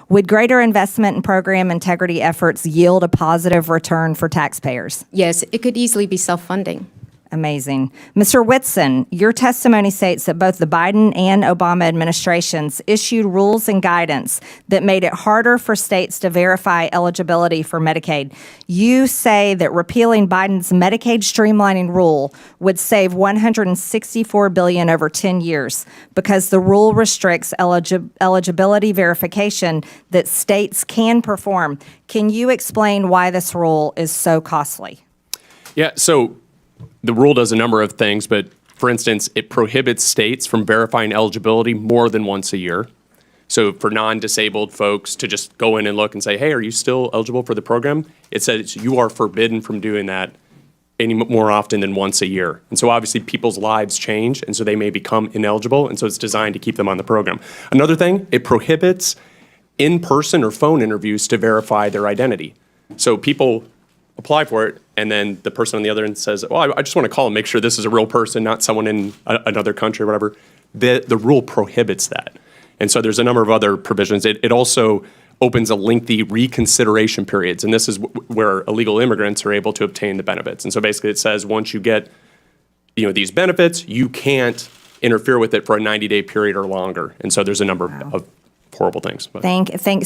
Would greater investment in program integrity efforts yield a positive return for taxpayers? Yes, it could easily be self-funding. Amazing. Mr. Whitson, your testimony states that both the Biden and Obama administrations issued rules and guidance that made it harder for states to verify eligibility for Medicaid. You say that repealing Biden's Medicaid streamlining rule would save $164 billion over 10 years because the rule restricts eligibility verification that states can perform. Can you explain why this rule is so costly? Yeah, so the rule does a number of things, but for instance, it prohibits states from verifying eligibility more than once a year. So for non-disabled folks to just go in and look and say, hey, are you still eligible for the program? It says you are forbidden from doing that any more often than once a year. And so obviously people's lives change, and so they may become ineligible, and so it's designed to keep them on the program. Another thing, it prohibits in-person or phone interviews to verify their identity. So people apply for it, and then the person on the other end says, well, I just want to call and make sure this is a real person, not someone in another country or whatever. The rule prohibits that. And so there's a number of other provisions. It also opens a lengthy reconsideration periods, and this is where illegal immigrants are able to obtain the benefits. And so basically it says once you get these benefits, you can't interfere with it for a 90-day period or longer. And so there's a number of horrible things.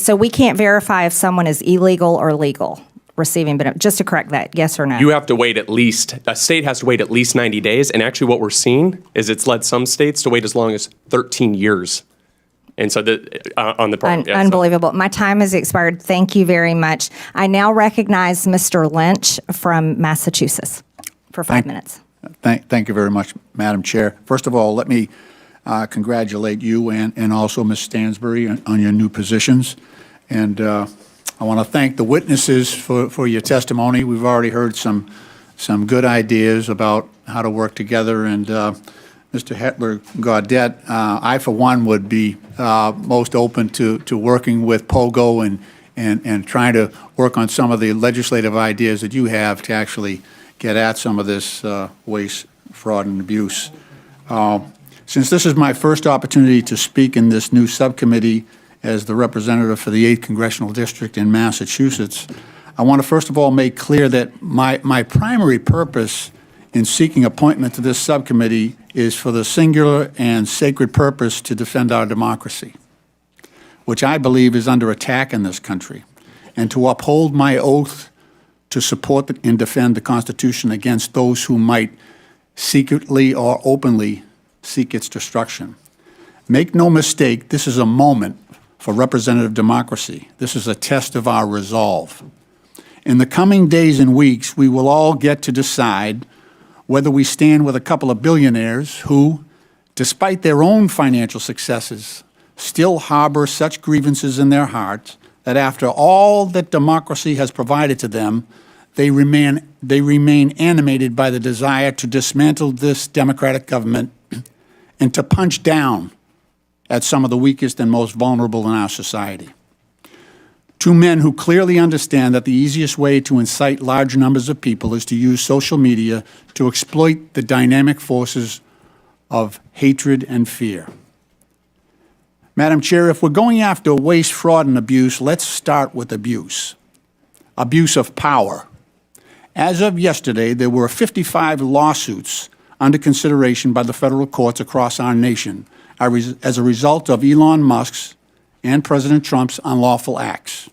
So we can't verify if someone is illegal or legal receiving benefits. Just to correct that, yes or no? You have to wait a state has to wait at least 90 days. And actually what we're seeing is it's led some states to wait as long as 13 years. And so on the program. Unbelievable. My time has expired. Thank you very much. I now recognize Mr. Lynch from Massachusetts for 5 minutes. Thank you very much, Madam Chair. First of all, let me congratulate you and also Ms. Stansbury on your new positions. And I want to thank the witnesses for your testimony. We've already heard some good ideas about how to work together. And Mr. Hetler-Gaudette, I, for one, would be most open to working with POGO and trying to work on some of the legislative ideas that you have to actually get at some of this waste, fraud, and abuse. Since this is my first opportunity to speak in this new subcommittee as the representative for the 8th Congressional District in Massachusetts, I want to first of all make clear that my primary purpose in seeking appointment to this subcommittee is for the singular and sacred purpose to defend our democracy, which I believe is under attack in this country, and to uphold my oath to support and defend the Constitution against those who might secretly or openly seek its destruction. Make no mistake, this is a moment for representative democracy. This is a test of our resolve. In the coming days and weeks, we will all get to decide whether we stand with a couple of billionaires who, despite their own financial successes, still harbor such grievances in their hearts that after all that democracy has provided to them, they remain animated by the desire to dismantle this democratic government and to punch down at some of the weakest and most vulnerable in our society. Two men who clearly understand that the easiest way to incite large numbers of people is to use social media to exploit the dynamic forces of hatred and fear. Madam Chair, if we're going after waste, fraud, and abuse, let's start with abuse. Abuse of power. As of yesterday, there were 55 lawsuits under consideration by the federal courts across our nation as a result of Elon Musk's and President Trump's unlawful acts.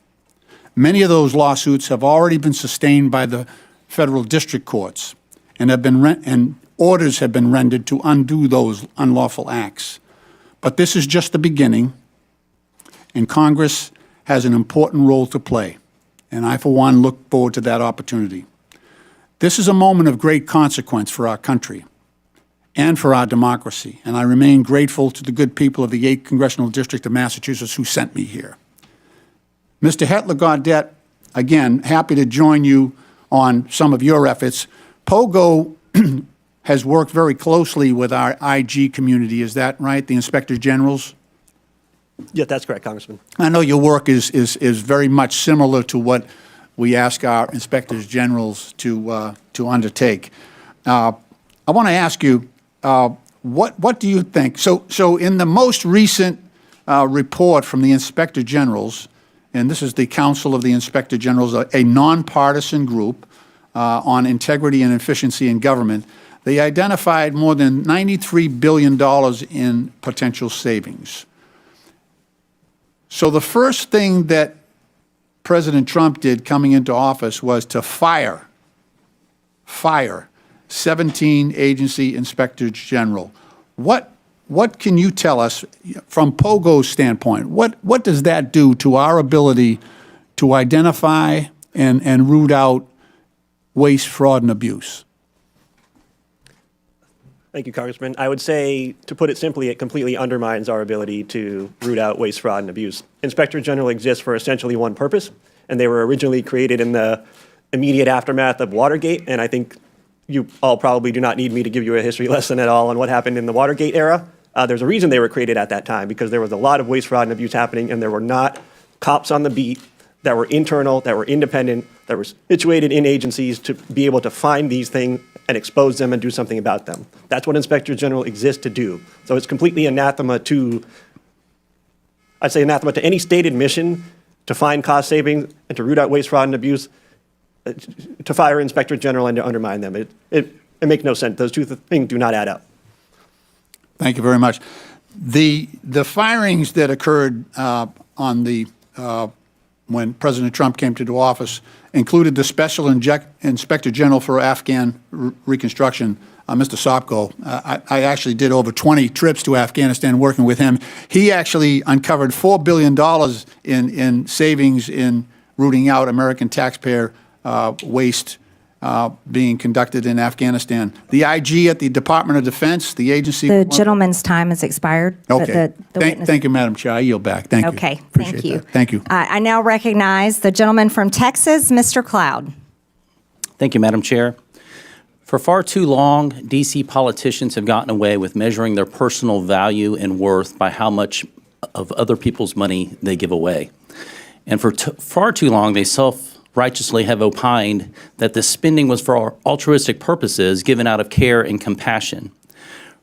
Many of those lawsuits have already been sustained by the federal district courts and orders have been rendered to undo those unlawful acts. But this is just the beginning, and Congress has an important role to play, and I, for one, look forward to that opportunity. This is a moment of great consequence for our country and for our democracy, and I remain grateful to the good people of the 8th Congressional District of Massachusetts who sent me here. Mr. Hetler-Gaudette, again, happy to join you on some of your efforts. POGO has worked very closely with our IG community, is that right, the Inspector Generals? Yeah, that's correct, Congressman. I know your work is very much similar to what we ask our Inspectors Generals to undertake. I want to ask you, what do you think? So in the most recent report from the Inspector Generals, and this is the Council of the Inspector Generals, a nonpartisan group on integrity and efficiency in government, they identified more than $93 billion in potential savings. So the first thing that President Trump did coming into office was to fire 17 agency inspectors general. What can you tell us from POGO's standpoint? What does that do to our ability to identify and root out waste, fraud, and abuse? Thank you, Congressman. I would say, to put it simply, it completely undermines our ability to root out waste, fraud, and abuse. Inspector General exists for essentially one purpose, and they were originally created in the immediate aftermath of Watergate, and I think you all probably do not need me to give you a history lesson at all on what happened in the Watergate era. There's a reason they were created at that time, because there was a lot of waste, fraud, and abuse happening, and there were not cops on the beat that were internal, that were independent, that were situated in agencies to be able to find these things and expose them and do something about them. That's what Inspector General exists to do. So it's completely anathema to, I'd say anathema to any stated mission to find cost savings and to root out waste, fraud, and abuse, to fire Inspector General and to undermine them. It makes no sense. Those two things do not add up. Thank you very much. The firings that occurred on the when President Trump came to office included the Special Inspector General for Afghan Reconstruction, Mr. Sopko. I actually did over 20 trips to Afghanistan working with him. He actually uncovered $4 billion in savings in rooting out American taxpayer waste being conducted in Afghanistan. The IG at the Department of Defense, the agency. The gentleman's time has expired. Okay. Thank you, Madam Chair. I yield back. Thank you. Okay. Appreciate Thank you. that. Thank you. I now recognize the gentleman from Texas, Mr. Cloud. Thank you, Madam Chair. For far too long, D.C. politicians have gotten away with measuring their personal value and worth by how much of other people's money they give away. And for far too long, they self-righteously have opined that this spending was for altruistic purposes given out of care and compassion.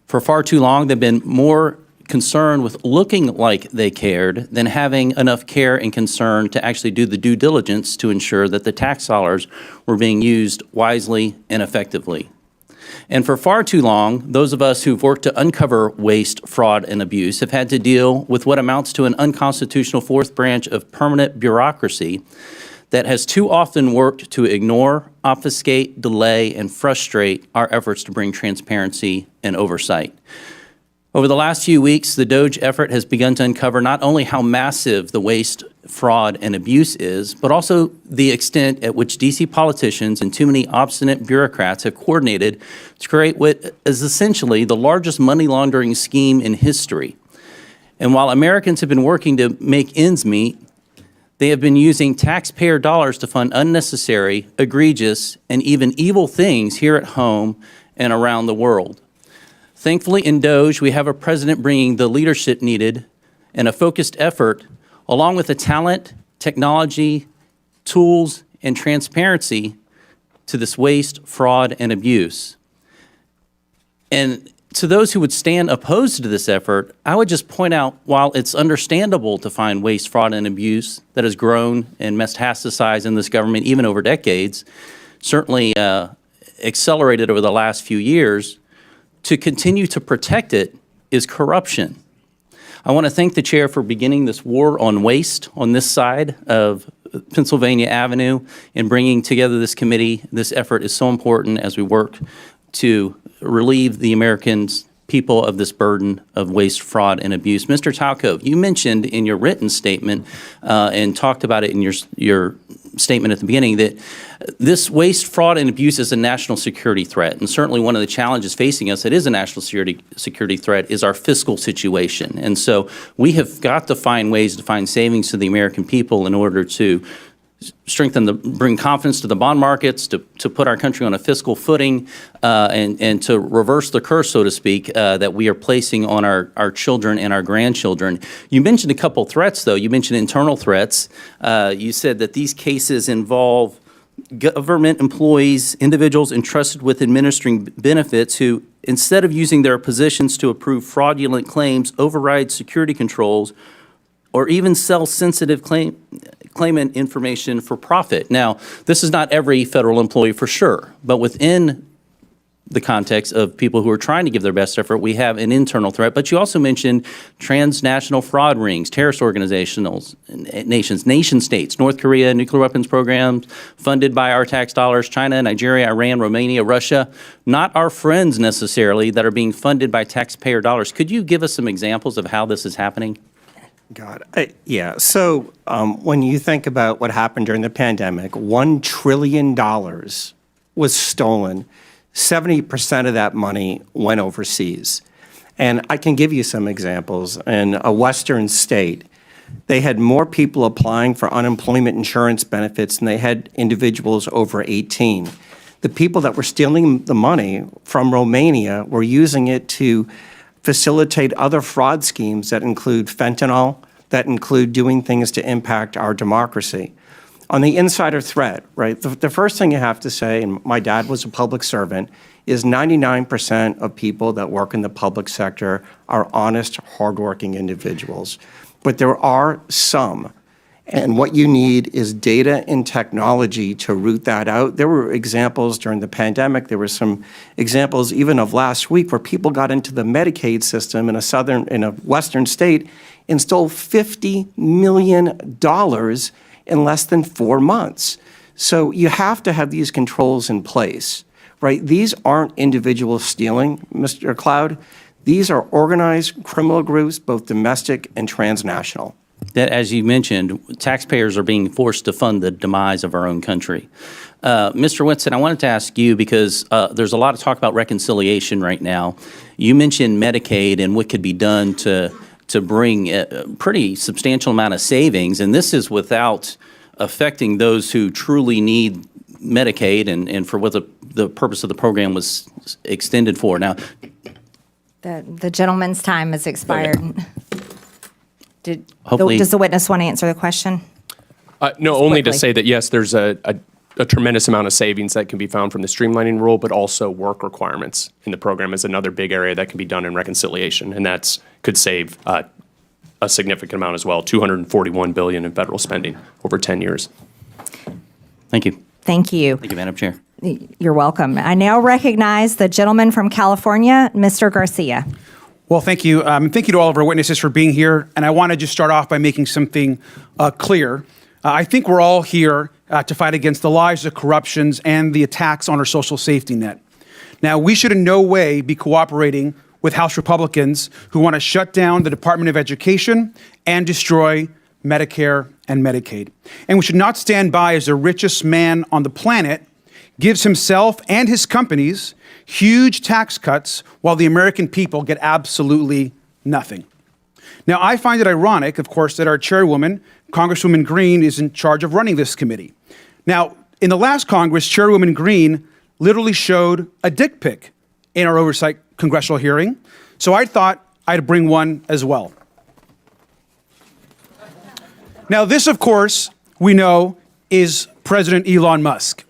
For far too long, they've been more concerned with looking like they cared than having enough care and concern to actually do the due diligence to ensure that the tax dollars were being used wisely and effectively. And for far too long, those of us who've worked to uncover waste, fraud, and abuse have had to deal with what amounts to an unconstitutional fourth branch of permanent bureaucracy that has too often worked to ignore, obfuscate, delay, and frustrate our efforts to bring transparency and oversight. Over the last few weeks, the Doge effort has begun to uncover not only how massive the waste, fraud, and abuse is, but also the extent at which D.C. politicians and too many obstinate bureaucrats have coordinated to create what is essentially the largest money laundering scheme in history. And while Americans have been working to make ends meet, They have been using taxpayer dollars to fund unnecessary, egregious, and even evil things here at home and around the world. Thankfully, in Doge, we have a president bringing the leadership needed and a focused effort, along with the talent, technology, tools, and transparency to this waste, fraud, and abuse. And to those who would stand opposed to this effort, I would just point out, while it's understandable to find waste, fraud, and abuse that has grown and metastasized in this government even over decades, certainly accelerated over the last few years, to continue to protect it is corruption. I want to thank the chair for beginning this war on waste on this side of Pennsylvania Avenue and bringing together this committee. This effort is so important as we work to relieve the Americans, people of this burden of waste, fraud, and abuse. Mr. Talcove, you mentioned in your written statement and talked about it in your statement at the beginning that this waste, fraud, and abuse is a national security threat. And certainly one of the challenges facing us that is a national security threat is our fiscal situation. And so we have got to find ways to find savings to the American people in order to bring confidence to the bond markets, to put our country on a fiscal footing, and to reverse the curse, so to speak, that we are placing on our children and our grandchildren. You mentioned a couple threats, though. You mentioned internal threats. You said that these cases involve government employees, individuals entrusted with administering benefits who, instead of using their positions to approve fraudulent claims, override security controls, or even sell sensitive claimant information for profit. Now, this is not every federal employee for sure, but within the context of people who are trying to give their best effort, we have an internal threat. But you also mentioned transnational fraud rings, terrorist organizations, nation states, North Korea, nuclear weapons programs funded by our tax dollars, China, Nigeria, Iran, Romania, Russia, not our friends necessarily, that are being funded by taxpayer dollars. Could you give us some examples of how this is happening? God, yeah. So when you think about what happened during the pandemic, $1 trillion was stolen. 70% of that money went overseas. And I can give you some examples. In a Western state, they had more people applying for unemployment insurance benefits than they had individuals over 18. The people that were stealing the money from Romania were using it to facilitate other fraud schemes that include fentanyl, that include doing things to impact our democracy. On the insider threat, right, the first thing you have to say, and my dad was a public servant, is 99% of people that work in the public sector are honest, hardworking individuals. But there are some, and what you need is data and technology to root that out. There were examples during the pandemic. There were some examples even of last week where people got into the Medicaid system in a Western state and stole $50 million in less than 4 months. So you have to have these controls in place, right? These aren't individuals stealing, Mr. Cloud. These are organized criminal groups, both domestic and transnational. That, as you mentioned, taxpayers are being forced to fund the demise of our own country. Mr. Whitson, I wanted to ask you, because there's a lot of talk about reconciliation right now. You mentioned Medicaid and what could be done to bring a pretty substantial amount of savings, and this is without affecting those who truly need Medicaid and for what the purpose of the program was extended for. Now, The gentleman's time has expired. Hopefully- Does the witness want to answer the question? No, only to quickly. say that, yes, there's a tremendous amount of savings that can be found from the streamlining rule, but also work requirements in the program is another big area that can be done in reconciliation, and that's could save a significant amount as well, $241 billion in federal spending over 10 years. thank you. Thank you. Thank you, Madam Chair. You're welcome. I now recognize the gentleman from California, Mr. Garcia. Well, thank you. Thank you to all of our witnesses for being here. And I want to just start off by making something clear. I think we're all here to fight against the lies, the corruptions, and the attacks on our social safety net. Now, we should in no way be cooperating with House Republicans who want to shut down the Department of Education and destroy Medicare and Medicaid. And we should not stand by as the richest man on the planet gives himself and his companies huge tax cuts while the American people get absolutely nothing. Now, I find it ironic, of course, that our chairwoman, Congresswoman Green, is in charge of running this committee. Now, in the last Congress, Chairwoman Green literally showed a dick pic in our Oversight congressional hearing, so I thought I'd bring one as well. Now, this, of course, we know is President Elon Musk.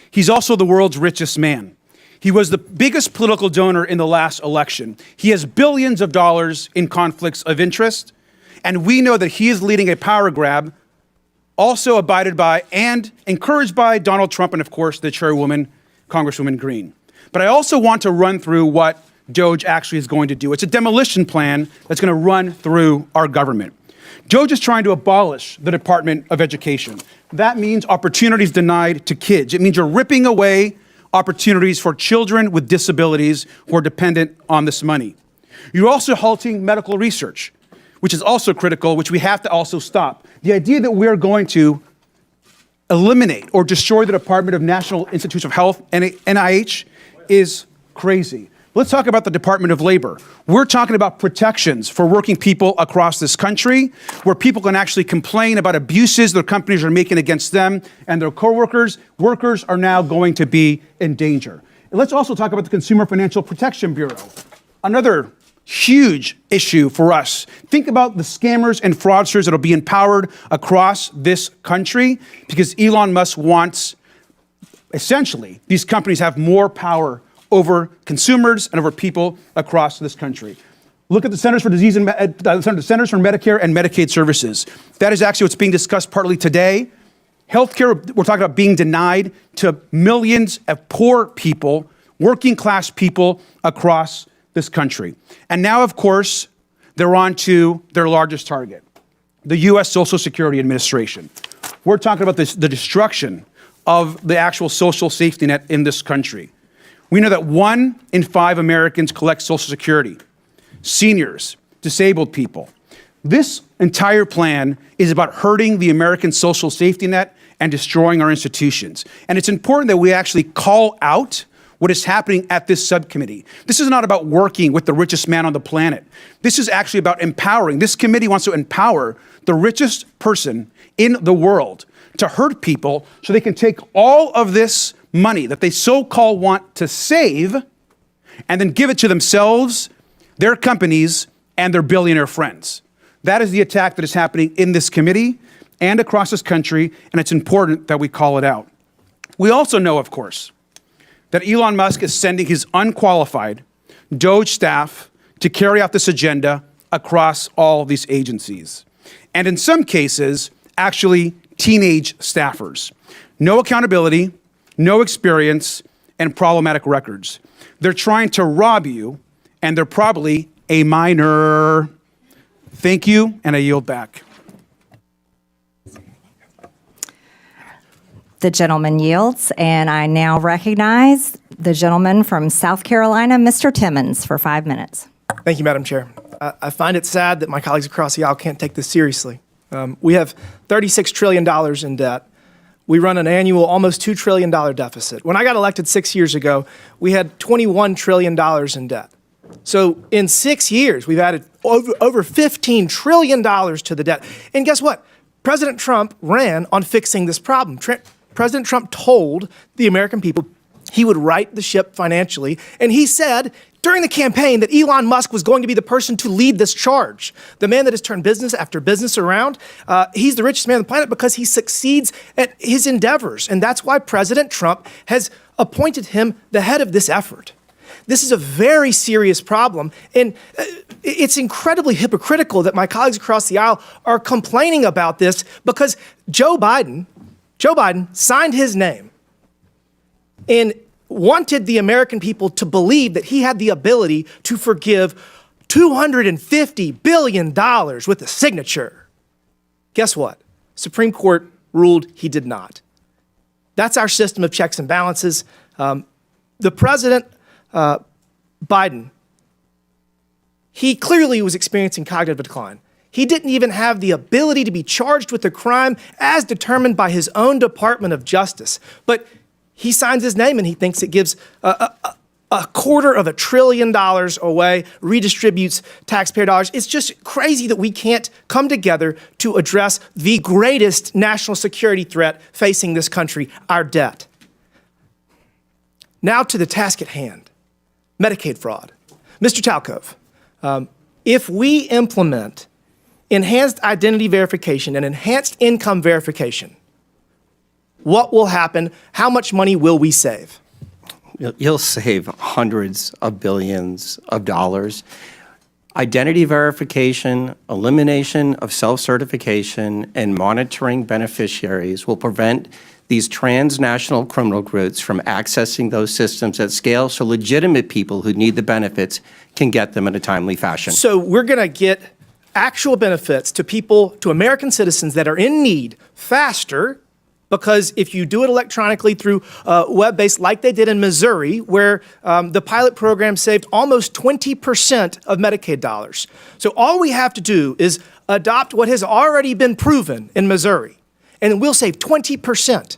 He's also the world's richest man. He was the biggest political donor in the last election. He has billions of dollars in conflicts of interest, and we know that he is leading a power grab, also abided by and encouraged by Donald Trump and, of course, the chairwoman, Congresswoman Green. But I also want to run through what Doge actually is going to do. It's a demolition plan that's going to run through our government. Doge is trying to abolish the Department of Education. That means opportunities denied to kids. It means you're ripping away opportunities for children with disabilities who are dependent on this money. You're also halting medical research, which is also critical, which we have to also stop. The idea that we're going to eliminate or destroy the Department of National Institutes of Health, NIH, is crazy. Let's talk about the Department of Labor. We're talking about protections for working people across this country, where people can actually complain about abuses their companies are making against them and their coworkers. Workers are now going to be in danger. And let's also talk about the Consumer Financial Protection Bureau, another huge issue for us. Think about the scammers and fraudsters that will be empowered across this country because Elon Musk wants, essentially, these companies have more power over consumers and over people across this country. Look at the Centers for Centers for Medicare and Medicaid Services. That is actually what's being discussed partly today. Healthcare, we're talking about being denied to millions of poor people, working class people across this country. And now, of course, they're on to their largest target, the U.S. Social Security Administration. We're talking about the destruction of the actual social safety net in this country. We know that 1 in 5 Americans collect Social Security, seniors, disabled people. This entire plan is about hurting the American social safety net and destroying our institutions. And it's important that we actually call out what is happening at this subcommittee. This is not about working with the richest man on the planet. This is actually about empowering. This committee wants to empower the richest person in the world to hurt people so they can take all of this money that they so-called want to save and then give it to themselves, their companies, and their billionaire friends. That is the attack that is happening in this committee and across this country, and it's important that we call it out. We also know, of course, that Elon Musk is sending his unqualified Doge staff to carry out this agenda across all these agencies. And in some cases, actually teenage staffers. No accountability, no experience, and problematic records. They're trying to rob you, and they're probably a minor. Thank you, and I yield back. The gentleman yields, and I now recognize the gentleman from South Carolina, Mr. Timmons, for 5 minutes. Thank you, Madam Chair. I find it sad that my colleagues across the aisle can't take this seriously. We have $36 trillion in debt. We run an annual almost $2 trillion deficit. When I got elected 6 years ago, we had $21 trillion in debt. So in 6 years, we've added over $15 trillion to the debt. And guess what? President Trump ran on fixing this problem. President Trump told the American people he would right the ship financially, and he said during the campaign that Elon Musk was going to be the person to lead this charge. The man that has turned business after business around, he's the richest man on the planet because he succeeds at his endeavors, and that's why President Trump has appointed him the head of this effort. This is a very serious problem, and it's incredibly hypocritical that my colleagues across the aisle are complaining about this because Joe Biden signed his name and wanted the American people to believe that he had the ability to forgive $250 billion with a signature. Guess what? Supreme Court ruled he did not. That's our system of checks and balances. The president, Biden, he clearly was experiencing cognitive decline. He didn't even have the ability to be charged with a crime as determined by his own Department of Justice. But he signs his name and he thinks it gives a $250 billion away, redistributes taxpayer dollars. It's just crazy that we can't come together to address the greatest national security threat facing this country, our debt. Now to the task at hand, Medicaid fraud. Mr. Talcove, if we implement enhanced identity verification and enhanced income verification, what will happen? How much money will we save? You'll save hundreds of billions of dollars. Identity verification, elimination of self-certification, and monitoring beneficiaries will prevent these transnational criminal groups from accessing those systems at scale so legitimate people who need the benefits can get them in a timely fashion. So we're going to get actual benefits to people, to American citizens that are in need faster, because if you do it electronically through web-based, like they did in Missouri, where the pilot program saved almost 20% of Medicaid dollars. So all we have to do is adopt what has already been proven in Missouri, and we'll save 20%.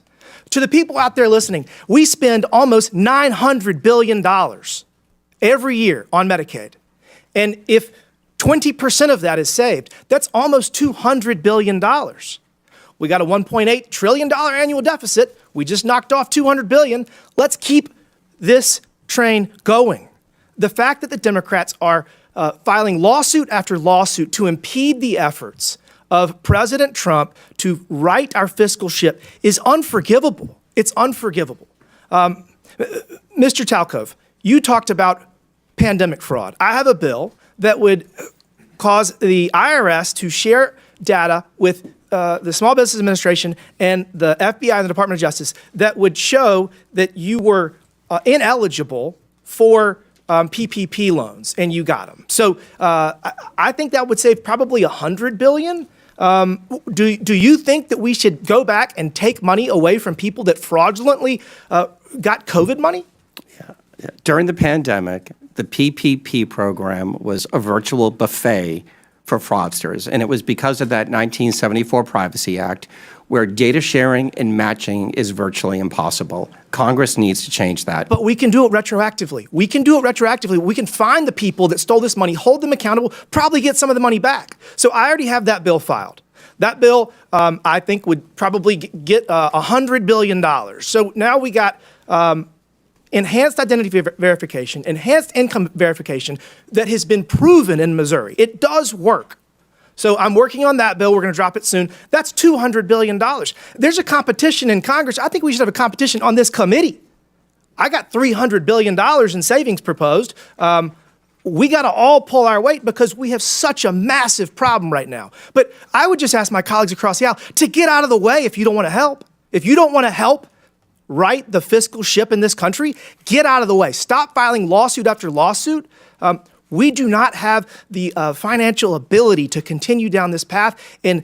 To the people out there listening, we spend almost $900 billion every year on Medicaid. And if 20% of that is saved, that's almost $200 billion. We got a $1.8 trillion annual deficit. We just knocked off $200 billion. Let's keep this train going. The fact that the Democrats are filing lawsuit after lawsuit to impede the efforts of President Trump to right our fiscal ship is unforgivable. It's unforgivable. Mr. Talcove, you talked about pandemic fraud. I have a bill that would cause the IRS to share data with the Small Business Administration and the FBI and the Department of Justice that would show that you were ineligible for PPP loans and you got them. So I think that would save probably $100 billion. Do you think that we should go back and take money away from people that fraudulently got COVID money? Yeah. During the pandemic, the PPP program was a virtual buffet for fraudsters, and it was because of that 1974 Privacy Act, where data sharing and matching is virtually impossible. Congress needs to change that. But we can do it retroactively. We can do it retroactively. We can find the people that stole this money, hold them accountable, probably get some of the money back. So I already have that bill filed. That bill, I think, would probably get $100 billion. So now we got enhanced identity verification, enhanced income verification that has been proven in Missouri. It does work. So I'm working on that bill. We're going to drop it soon. That's $200 billion. There's a competition in Congress. I think we should have a competition on this committee. I got $300 billion in savings proposed. We got to all pull our weight because we have such a massive problem right now. But I would just ask my colleagues across the aisle to get out of the way if you don't want to help. If you don't want to help right the fiscal ship in this country, get out of the way. Stop filing lawsuit after lawsuit. We do not have the financial ability to continue down this path, and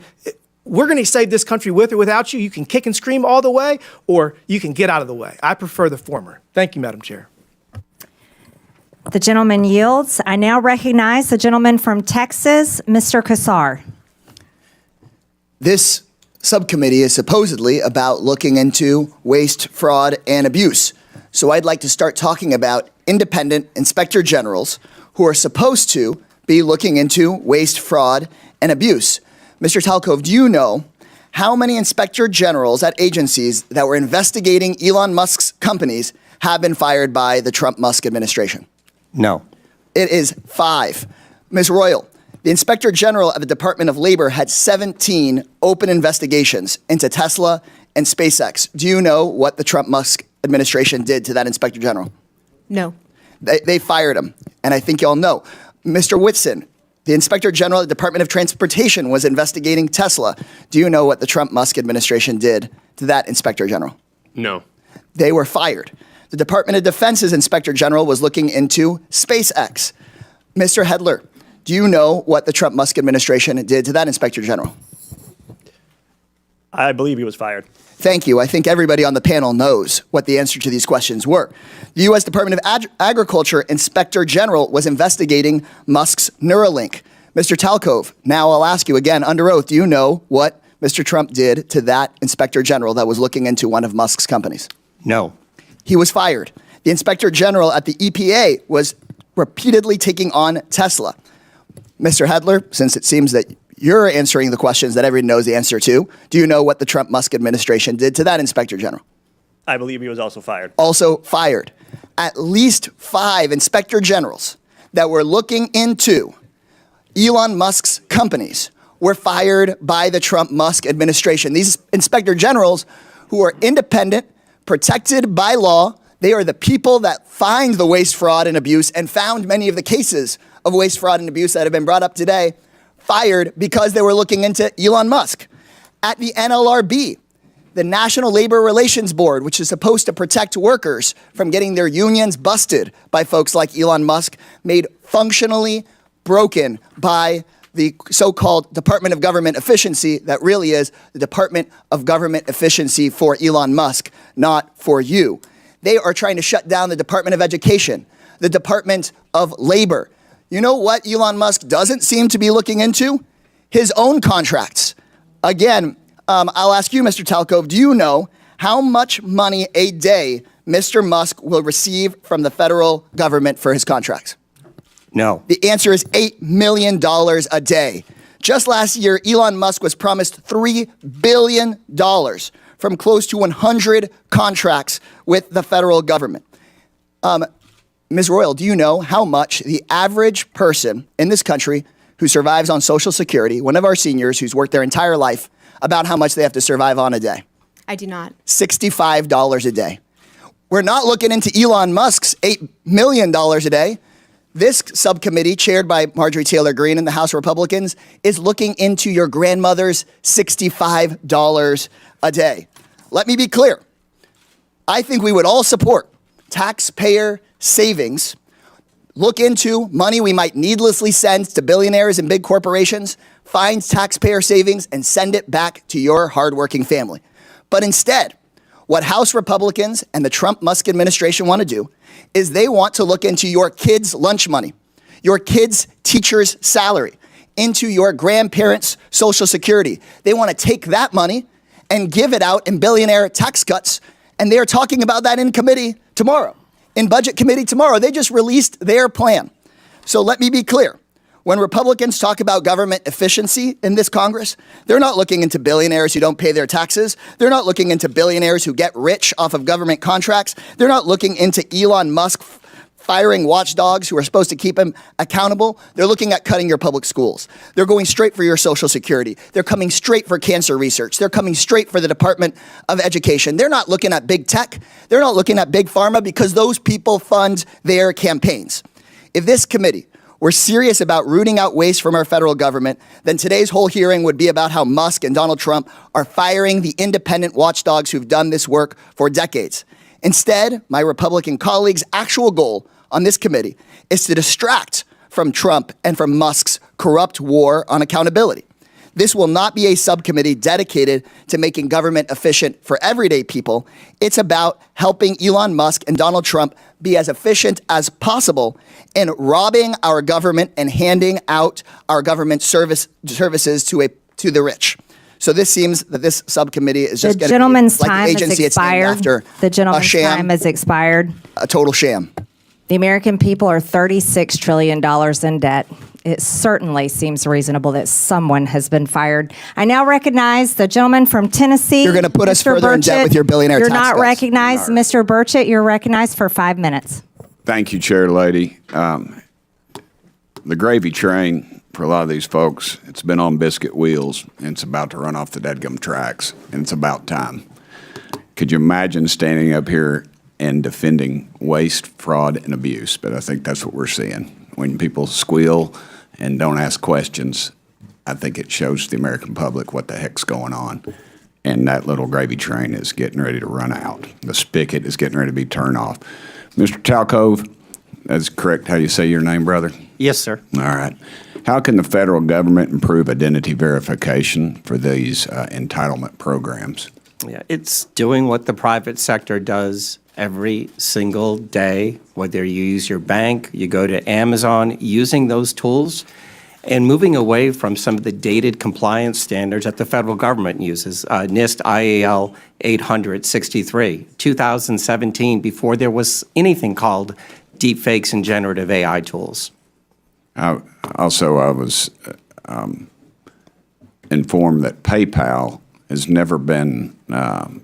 we're going to save this country with or without you. You can kick and scream all the way, or you can get out of the way. I prefer the former. Thank you, Madam Chair. The gentleman yields. I now recognize the gentleman from Texas, Mr. Kassar. This subcommittee is supposedly about looking into waste, fraud, and abuse. So I'd like to start talking about independent inspector generals who are supposed to be looking into waste, fraud, and abuse. Mr. Talcove, do you know how many inspector generals at agencies that were investigating Elon Musk's companies have been fired by the Trump-Musk administration? No. It is 5. Ms. Royal, the Inspector General of the Department of Labor had 17 open investigations into Tesla and SpaceX. Do you know what the Trump-Musk administration did to that Inspector General? No. They fired him, and I think y'all know. Mr. Whitson, the Inspector General of the Department of Transportation was investigating Tesla. Do you know what the Trump-Musk administration did to that Inspector General? No. They were fired. The Department of Defense's Inspector General was looking into SpaceX. Mr. Hedler, do you know what the Trump-Musk administration did to that Inspector General? I believe he was fired. Thank you. I think everybody on the panel knows what the answer to these questions were. The U.S. Department of Agriculture Inspector General was investigating Musk's Neuralink. Mr. Talcove, now I'll ask you again under oath, do you know what Mr. Trump did to that Inspector General that was looking into one of Musk's companies? No. He was fired. The Inspector General at the EPA was repeatedly taking on Tesla. Mr. Hedler, since it seems that you're answering the questions that everyone knows the answer to, do you know what the Trump-Musk administration did to that Inspector General? I believe he was also fired. Also fired. At least 5 Inspector Generals that were looking into Elon Musk's companies were fired by the Trump-Musk administration. These Inspector Generals, who are independent, protected by law, they are the people that find the waste, fraud, and abuse and found many of the cases of waste, fraud, and abuse that have been brought up today, fired because they were looking into Elon Musk. At the NLRB, the National Labor Relations Board, which is supposed to protect workers from getting their unions busted by folks like Elon Musk, made functionally broken by the so-called Department of Government Efficiency that really is the Department of Government Efficiency for Elon Musk, not for you. They are trying to shut down the Department of Education, the Department of Labor. You know what Elon Musk doesn't seem to be looking into? His own contracts. Again, I'll ask you, Mr. Talcove, do you know how much money a day Mr. Musk will receive from the federal government for his contracts? No. The answer is $8 million a day. Just last year, Elon Musk was promised $3 billion from close to 100 contracts with the federal government. Ms. Royal, do you know how much the average person in this country who survives on Social Security, one of our seniors who's worked their entire life, about how much they have to survive on a day? I do not. $65 a day. We're not looking into Elon Musk's $8 million a day. This subcommittee, chaired by Marjorie Taylor Greene and the House Republicans, is looking into your grandmother's $65 a day. Let me be clear. I think we would all support taxpayer savings, look into money we might needlessly send to billionaires and big corporations, find taxpayer savings, and send it back to your hardworking family. But instead, what House Republicans and the Trump-Musk administration want to do is they want to look into your kids' lunch money, your kids' teacher's salary, into your grandparents' Social Security. They want to take that money and give it out in billionaire tax cuts, and they're talking about that in committee tomorrow, in Budget Committee tomorrow. They just released their plan. So let me be clear. When Republicans talk about government efficiency in this Congress, they're not looking into billionaires who don't pay their taxes. They're not looking into billionaires who get rich off of government contracts. They're not looking into Elon Musk firing watchdogs who are supposed to keep him accountable. They're looking at cutting your public schools. They're going straight for your Social Security. They're coming straight for cancer research. They're coming straight for the Department of Education. They're not looking at big tech. They're not looking at big pharma because those people fund their campaigns. If this committee were serious about rooting out waste from our federal government, then today's whole hearing would be about how Musk and Donald Trump are firing the independent watchdogs who've done this work for decades. Instead, my Republican colleagues' actual goal on this committee is to distract from Trump and from Musk's corrupt war on accountability. This will not be a subcommittee dedicated to making government efficient for everyday people. It's about helping Elon Musk and Donald Trump be as efficient as possible in robbing our government and handing out our government services to the rich. So this seems that this subcommittee is just The going to be gentleman's like time the has agency it's named expired. after. The gentleman's a sham, time has expired. a total sham. The American people are $36 trillion in debt. It certainly seems reasonable that someone has been fired. I now recognize the gentleman from Tennessee. You're gonna put us Mr. further in debt Burchett. with your billionaire You're tax not cuts. recognized. Mr. Burchett, you're recognized for 5 minutes. Thank you, Chair Lady. The gravy train for a lot of these folks, it's been on biscuit wheels, and it's about to run off the dadgum tracks, and it's about time. Could you imagine standing up here and defending waste, fraud, and abuse? But I think that's what we're seeing. When people squeal and don't ask questions, I think it shows the American public what the heck's going on. And that little gravy train is getting ready to run out. The spigot is getting ready to be turned off. Mr. Talcove, that's correct how you say your name, brother? Yes, sir. All right. How can the federal government improve identity verification for these entitlement programs? Yeah, it's doing what the private sector does every single day, whether you use your bank, you go to Amazon, using those tools. and moving away from some of the dated compliance standards that the federal government uses, NIST IAL 863, 2017, before there was anything called deepfakes and generative AI tools. Also, I was informed that PayPal has never been,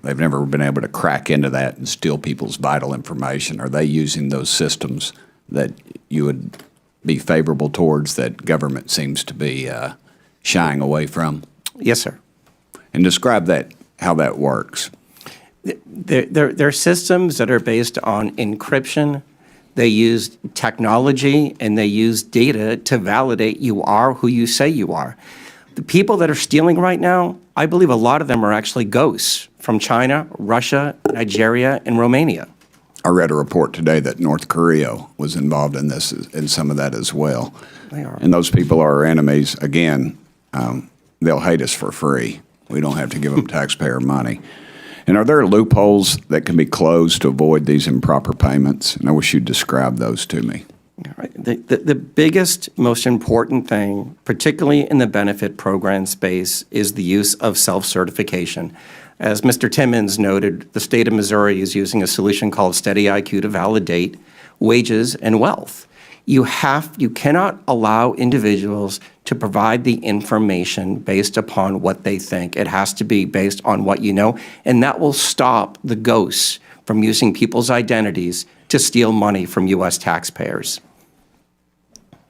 they've never been able to crack into that and steal people's vital information. Are they using those systems that you would be favorable towards that government seems to be shying away from? Yes, sir. And describe that, how that works. They're systems that are based on encryption. They use technology and they use data to validate you are who you say you are. The people that are stealing right now, I believe a lot of them are actually ghosts from China, Russia, Nigeria, and Romania. I read a report today that North Korea was involved in this, in some of that as well. They are. And those people are our enemies. Again, they'll hate us for free. We don't have to give them taxpayer money. And are there loopholes that can be closed to avoid these improper payments? And I wish you'd describe those to me. Right. The biggest, most important thing, particularly in the benefit program space, is the use of self-certification. As Mr. Timmons noted, the state of Missouri is using a solution called Steady IQ to validate wages and wealth. You cannot allow individuals to provide the information based upon what they think. It has to be based on what you know, and that will stop the ghosts from using people's identities to steal money from U.S. taxpayers.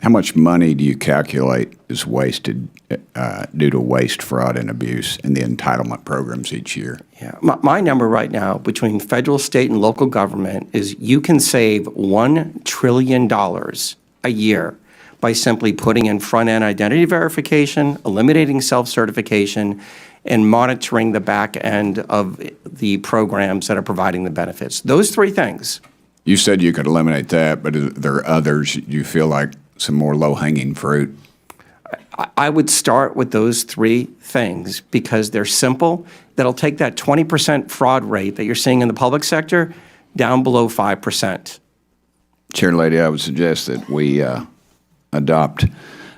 How much money do you calculate is wasted due to waste, fraud, and abuse in the entitlement programs each year? Yeah, my number right now between federal, state, and local government is you can save $1 trillion a year by simply putting in front-end identity verification, eliminating self-certification, and monitoring the back end of the programs that are providing the benefits. Those three things. You said you could eliminate that, but are there others you feel like some more low-hanging fruit? I would start with those three things because they're simple. That'll take that 20% fraud rate that you're seeing in the public sector down below 5%. Chair Lady, I would suggest that we adopt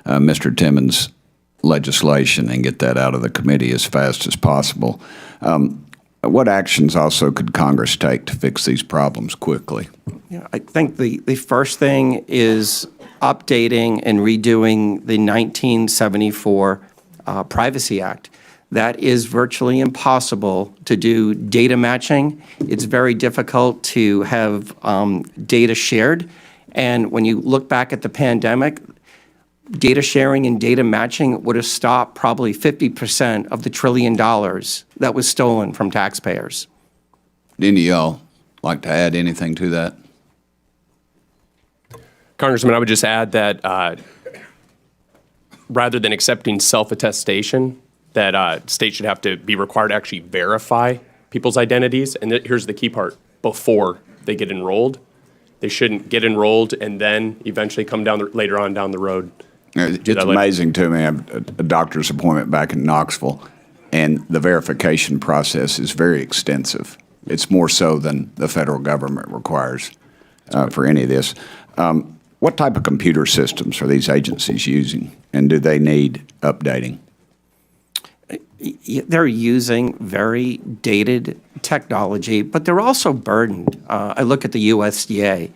Mr. Timmons' legislation and get that out of the committee as fast as possible. What actions also could Congress take to fix these problems quickly? Yeah, I think the first thing is updating and redoing the 1974 Privacy Act. That is virtually impossible to do data matching. It's very difficult to have data shared. And when you look back at the pandemic, data sharing and data matching would have stopped probably 50% of the $1 trillion that was stolen from taxpayers. Would any of y'all like to add anything to that? Congressman, I would just add that rather than accepting self-attestation, that states should have to be required to actually verify people's identities. And here's the key part: before they get enrolled. They shouldn't get enrolled and then eventually come down later on down the road. It's amazing to me. I have a doctor's appointment back in Knoxville, and the verification process is very extensive. It's more so than the federal government requires for any of this. What type of computer systems are these agencies using, and do they need updating? They're using very dated technology, but they're also burdened. I look at the USDA,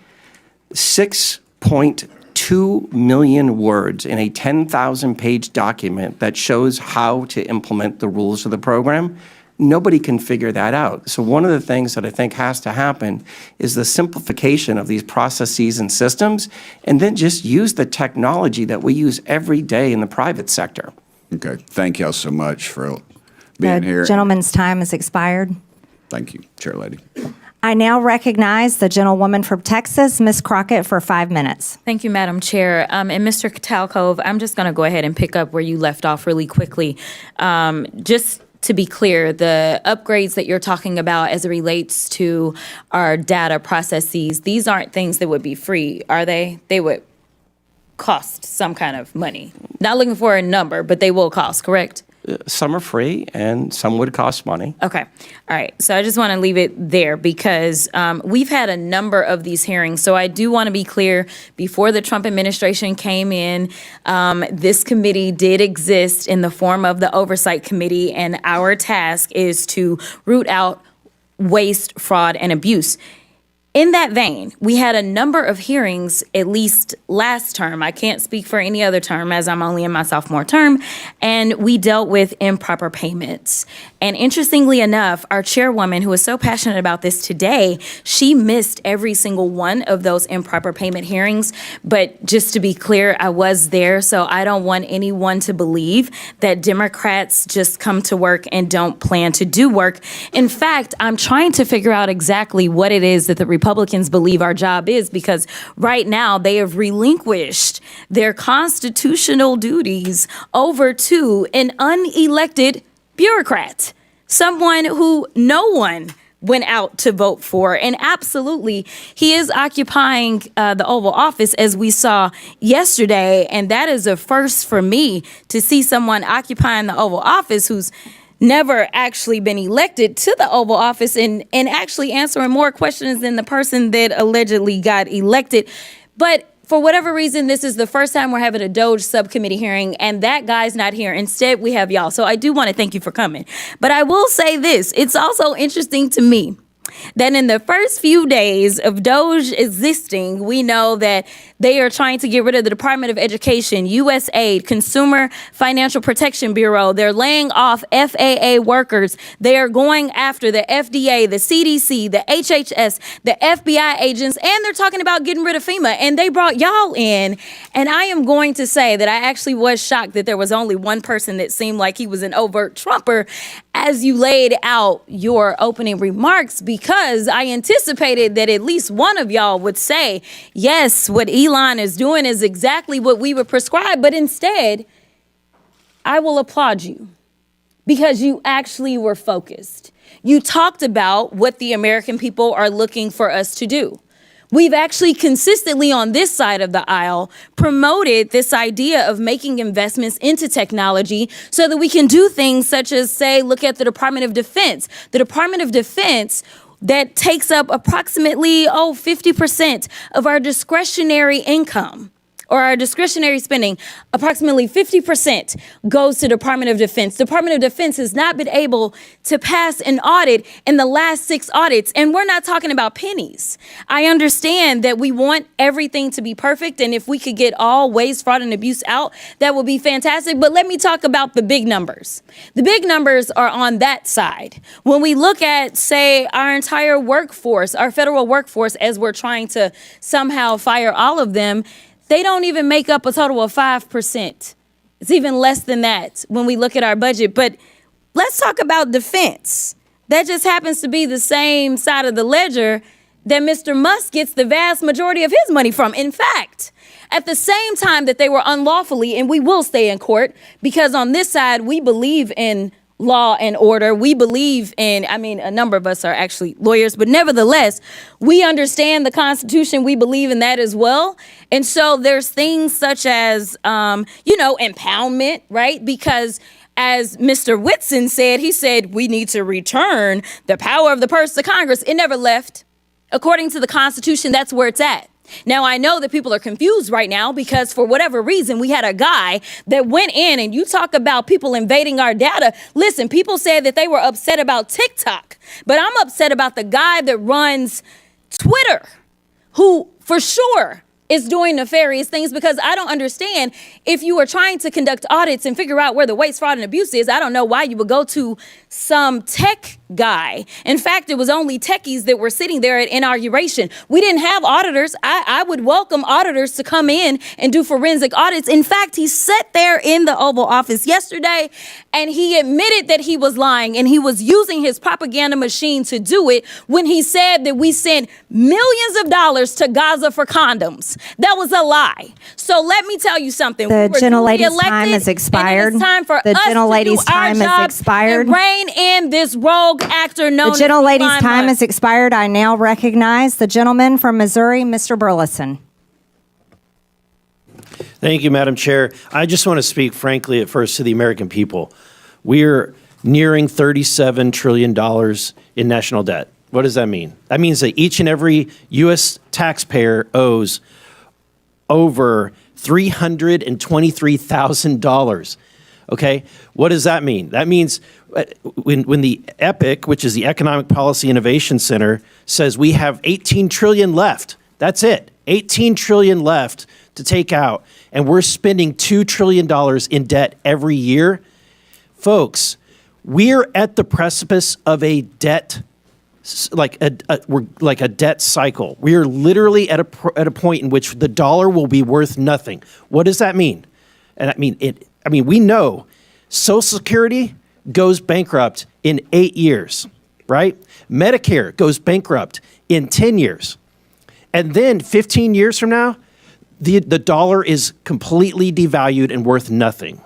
6.2 million words in a 10,000-page document that shows how to implement the rules of the program. Nobody can figure that out. So one of the things that I think has to happen is the simplification of these processes and systems, and then just use the technology that we use every day in the private sector. Okay. Thank y'all so much for being here. The gentleman's time has expired. Thank you, Chair Lady. I now recognize the gentlewoman from Texas, Ms. Crockett, for 5 minutes. Thank you, Madam Chair. And Mr. Talcove, I'm just going to go ahead and pick up where you left off really quickly. Just to be clear, the upgrades that you're talking about as it relates to our data processes, these aren't things that would be free, are they? They would cost some kind of money. Not looking for a number, but they will cost, correct? some are free and some would cost money. Okay. All right. So I just want to leave it there because we've had a number of these hearings. So I do want to be clear, before the Trump administration came in, this committee did exist in the form of the Oversight Committee, and our task is to root out waste, fraud, and abuse. In that vein, we had a number of hearings, at least last term. I can't speak for any other term as I'm only in my sophomore term. And we dealt with improper payments. And interestingly enough, our chairwoman, who is so passionate about this today, she missed every single one of those improper payment hearings. But just to be clear, I was there, so I don't want anyone to believe that Democrats just come to work and don't plan to do work. In fact, I'm trying to figure out exactly what it is that the Republicans believe our job is, because right now they have relinquished their constitutional duties over to an unelected bureaucrat, someone who no one went out to vote for. And absolutely, he is occupying the Oval Office, as we saw yesterday. And that is a first for me, to see someone occupying the Oval Office who's never actually been elected to the Oval Office and actually answering more questions than the person that allegedly got elected. But for whatever reason, this is the first time we're having a Doge subcommittee hearing, and that guy's not here. Instead, we have y'all. So I do want to thank you for coming. But I will say this, it's also interesting to me that in the first few days of Doge existing, we know that they are trying to get rid of the Department of Education, USAID, Consumer Financial Protection Bureau. They're laying off FAA workers. They are going after the FDA, the CDC, the HHS, the FBI agents, and they're talking about getting rid of FEMA. And they brought y'all in. And I am going to say that I actually was shocked that there was only one person that seemed like he was an overt Trumper as you laid out your opening remarks, because I anticipated that at least one of y'all would say, yes, what Elon is doing is exactly what we would prescribe. But instead, I will applaud you because you actually were focused. You talked about what the American people are looking for us to do. We've actually consistently on this side of the aisle promoted this idea of making investments into technology so that we can do things such as, say, look at the Department of Defense. The Department of Defense that takes up approximately 50% of our discretionary income, or our discretionary spending. Approximately 50% goes to Department of Defense. Department of Defense has not been able to pass an audit in the last 6 audits, and we're not talking about pennies. I understand that we want everything to be perfect, and if we could get all waste, fraud, and abuse out, that would be fantastic. But let me talk about the big numbers. The big numbers are on that side. When we look at, say, our entire workforce, our federal workforce, as we're trying to somehow fire all of them, they don't even make up a total of 5%. It's even less than that when we look at our budget. But let's talk about defense. That just happens to be the same side of the ledger that Mr. Musk gets the vast majority of his money from. In fact, at the same time that they were unlawfully, and we will stay in court, because on this side, we believe in law and order. We believe in, a number of us are actually lawyers, but nevertheless, we understand the Constitution. We believe in that as well. And so there's things such as, impoundment, right? Because as Mr. Whitson said, he said, we need to return the power of the purse to Congress. It never left. According to the Constitution, that's where it's at. Now, I know that people are confused right now because for whatever reason, we had a guy that went in, and you talk about people invading our data. Listen, people said that they were upset about TikTok, but I'm upset about the guy that runs Twitter, who for sure is doing nefarious things, because I don't understand, if you are trying to conduct audits and figure out where the waste, fraud, and abuse is, I don't know why you would go to some tech guy. In fact, it was only techies that were sitting there at inauguration. We didn't have auditors. I would welcome auditors to come in and do forensic audits. In fact, he sat there in the Oval Office yesterday and he admitted that he was lying, and he was using his propaganda machine to do it when he said that we sent millions of dollars to Gaza for condoms. That was a lie. So let me tell you something. The gentlelady's time has expired. It's time for the us gentlelady's to do our time job has expired. and rein in this rogue actor known The gentlelady's as time has expired. I now recognize the gentleman from Missouri, Mr. Burleson. Thank you, Madam Chair. I just want to speak frankly at first to the American people. We're nearing $37 trillion in national debt. What does that mean? That means that each and every U.S. taxpayer owes over $323,000. Okay? What does that mean? That means when the EPIC, which is the Economic Policy Innovation Center, says we have 18 trillion left. That's it. 18 trillion left to take out, and we're spending $2 trillion in debt every year. Folks, we're at the precipice of a debt, we're like a debt cycle. We are literally at a point in which the dollar will be worth nothing. What does that mean? And we know Social Security goes bankrupt in 8 years, right? Medicare goes bankrupt in 10 years. And then 15 years from now, the dollar is completely devalued and worth nothing.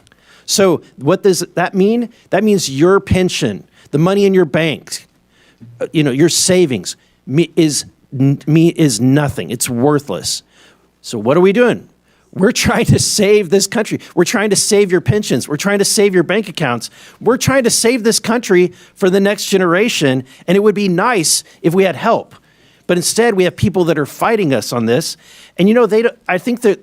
So what does that mean? That means your pension, the money in your bank, your savings is nothing. It's worthless. So what are we doing? We're trying to save this country. We're trying to save your pensions. We're trying to save your bank accounts. We're trying to save this country for the next generation. And it would be nice if we had help. But instead, we have people that are fighting us on this. And I think that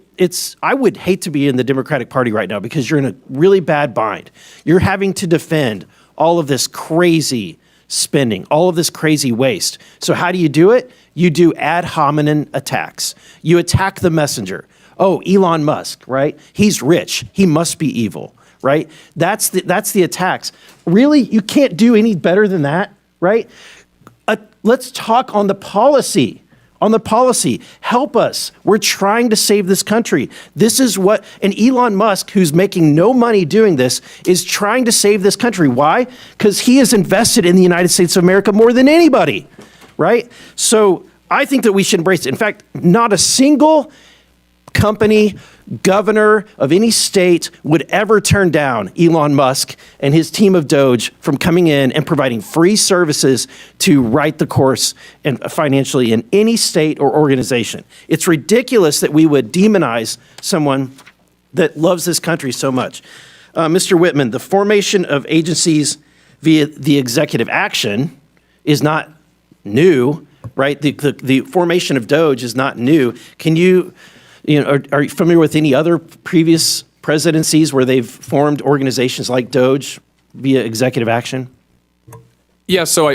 I would hate to be in the Democratic Party right now because you're in a really bad bind. You're having to defend all of this crazy spending, all of this crazy waste. So how do you do it? You do ad hominem attacks. You attack the messenger. Oh, Elon Musk, right? He's rich. He must be evil, right? That's the attacks. Really? You can't do any better than that, right? Let's talk on the policy. Help us. We're trying to save this country. This is and Elon Musk, who's making no money doing this, is trying to save this country. Why? Because he is invested in the United States of America more than anybody, right? So I think that we should embrace it. In fact, not a single company, governor of any state would ever turn down Elon Musk and his team of Doge from coming in and providing free services to right the course and financially in any state or organization. It's ridiculous that we would demonize someone that loves this country so much. Mr. Whitman, the formation of agencies via the executive action is not new, right? The formation of Doge is not new. Can you are you familiar with any other previous presidencies where they've formed organizations like Doge via executive action? Yeah, so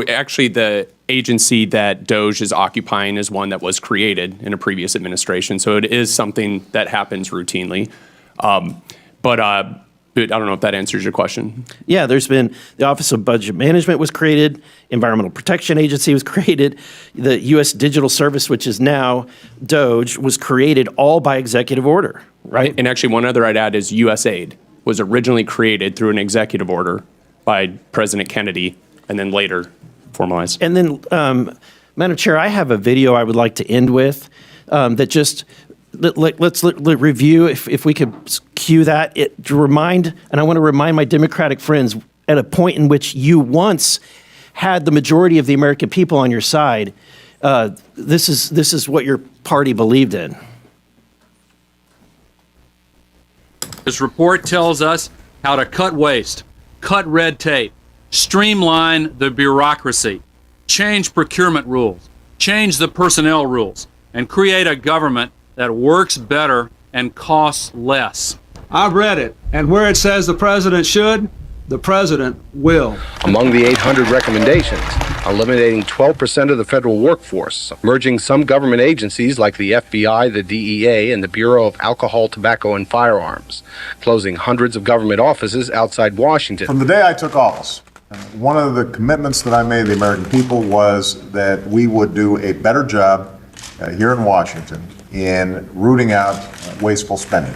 actually the agency that Doge is occupying is one that was created in a previous administration. So it is something that happens routinely. But I don't know if that answers your question. Yeah, there's been the Office of Budget Management was created, Environmental Protection Agency was created, the U.S. Digital Service, which is now Doge, was created all by executive order, right? And actually one other I'd add is USAID was originally created through an executive order by President Kennedy and then later formalized. And then, Madam Chair, I have a video I would like to end with that just... Let's review, if we could cue that, to remind, and I want to remind my Democratic friends, at a point in which you once had the majority of the American people on your side, this is what your party believed in. This report tells us how to cut waste, cut red tape, streamline the bureaucracy, change procurement rules, change the personnel rules, and create a government that works better and costs less. I've read it, and where it says the president should, the president will. Among the 800 recommendations, eliminating 12% of the federal workforce, merging some government agencies like the FBI, the DEA, and the Bureau of Alcohol, Tobacco, and Firearms, closing hundreds of government offices outside Washington. From the day I took office, one of the commitments that I made to the American people was that we would do a better job here in Washington in rooting out wasteful spending.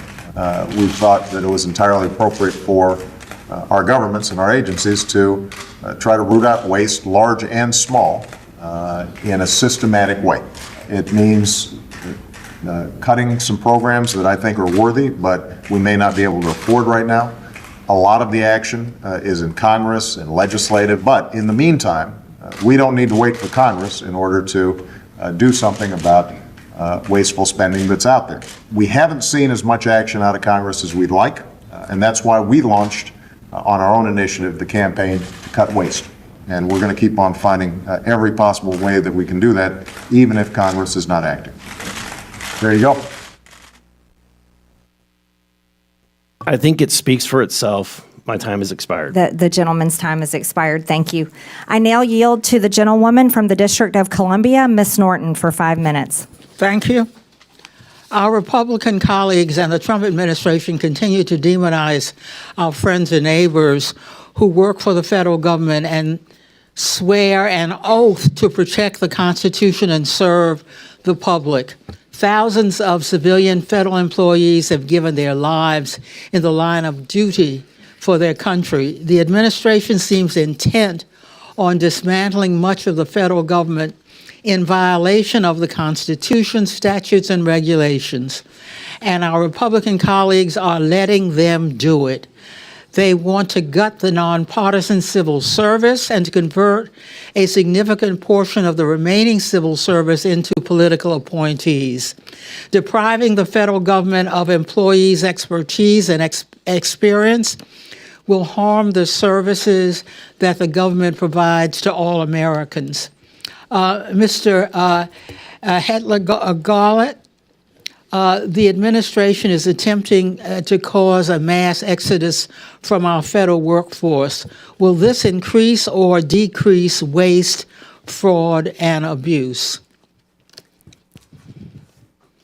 We thought that it was entirely appropriate for our governments and our agencies to try to root out waste, large and small, in a systematic way. It means cutting some programs that I think are worthy, but we may not be able to afford right now. A lot of the action is in Congress and legislative, but in the meantime, we don't need to wait for Congress in order to do something about wasteful spending that's out there. We haven't seen as much action out of Congress as we'd like, and that's why we launched on our own initiative, the campaign to cut waste. And we're going to keep on finding every possible way that we can do that, even if Congress is not acting. There you go. I think it speaks for itself. My time has expired. The gentleman's time has expired. Thank you. I now yield to the gentlewoman from the District of Columbia, Ms. Norton, for 5 minutes. Thank you. Our Republican colleagues and the Trump administration continue to demonize our friends and neighbors who work for the federal government and swear an oath to protect the Constitution and serve the public. Thousands of civilian federal employees have given their lives in the line of duty for their country. The administration seems intent on dismantling much of the federal government in violation of the Constitution, statutes, and regulations. And our Republican colleagues are letting them do it. They want to gut the nonpartisan civil service and to convert a significant portion of the remaining civil service into political appointees. Depriving the federal government of employees' expertise and experience will harm the services that the government provides to all Americans. Mr. Hetler-Garlett, the administration is attempting to cause a mass exodus from our federal workforce. Will this increase or decrease waste, fraud, and abuse?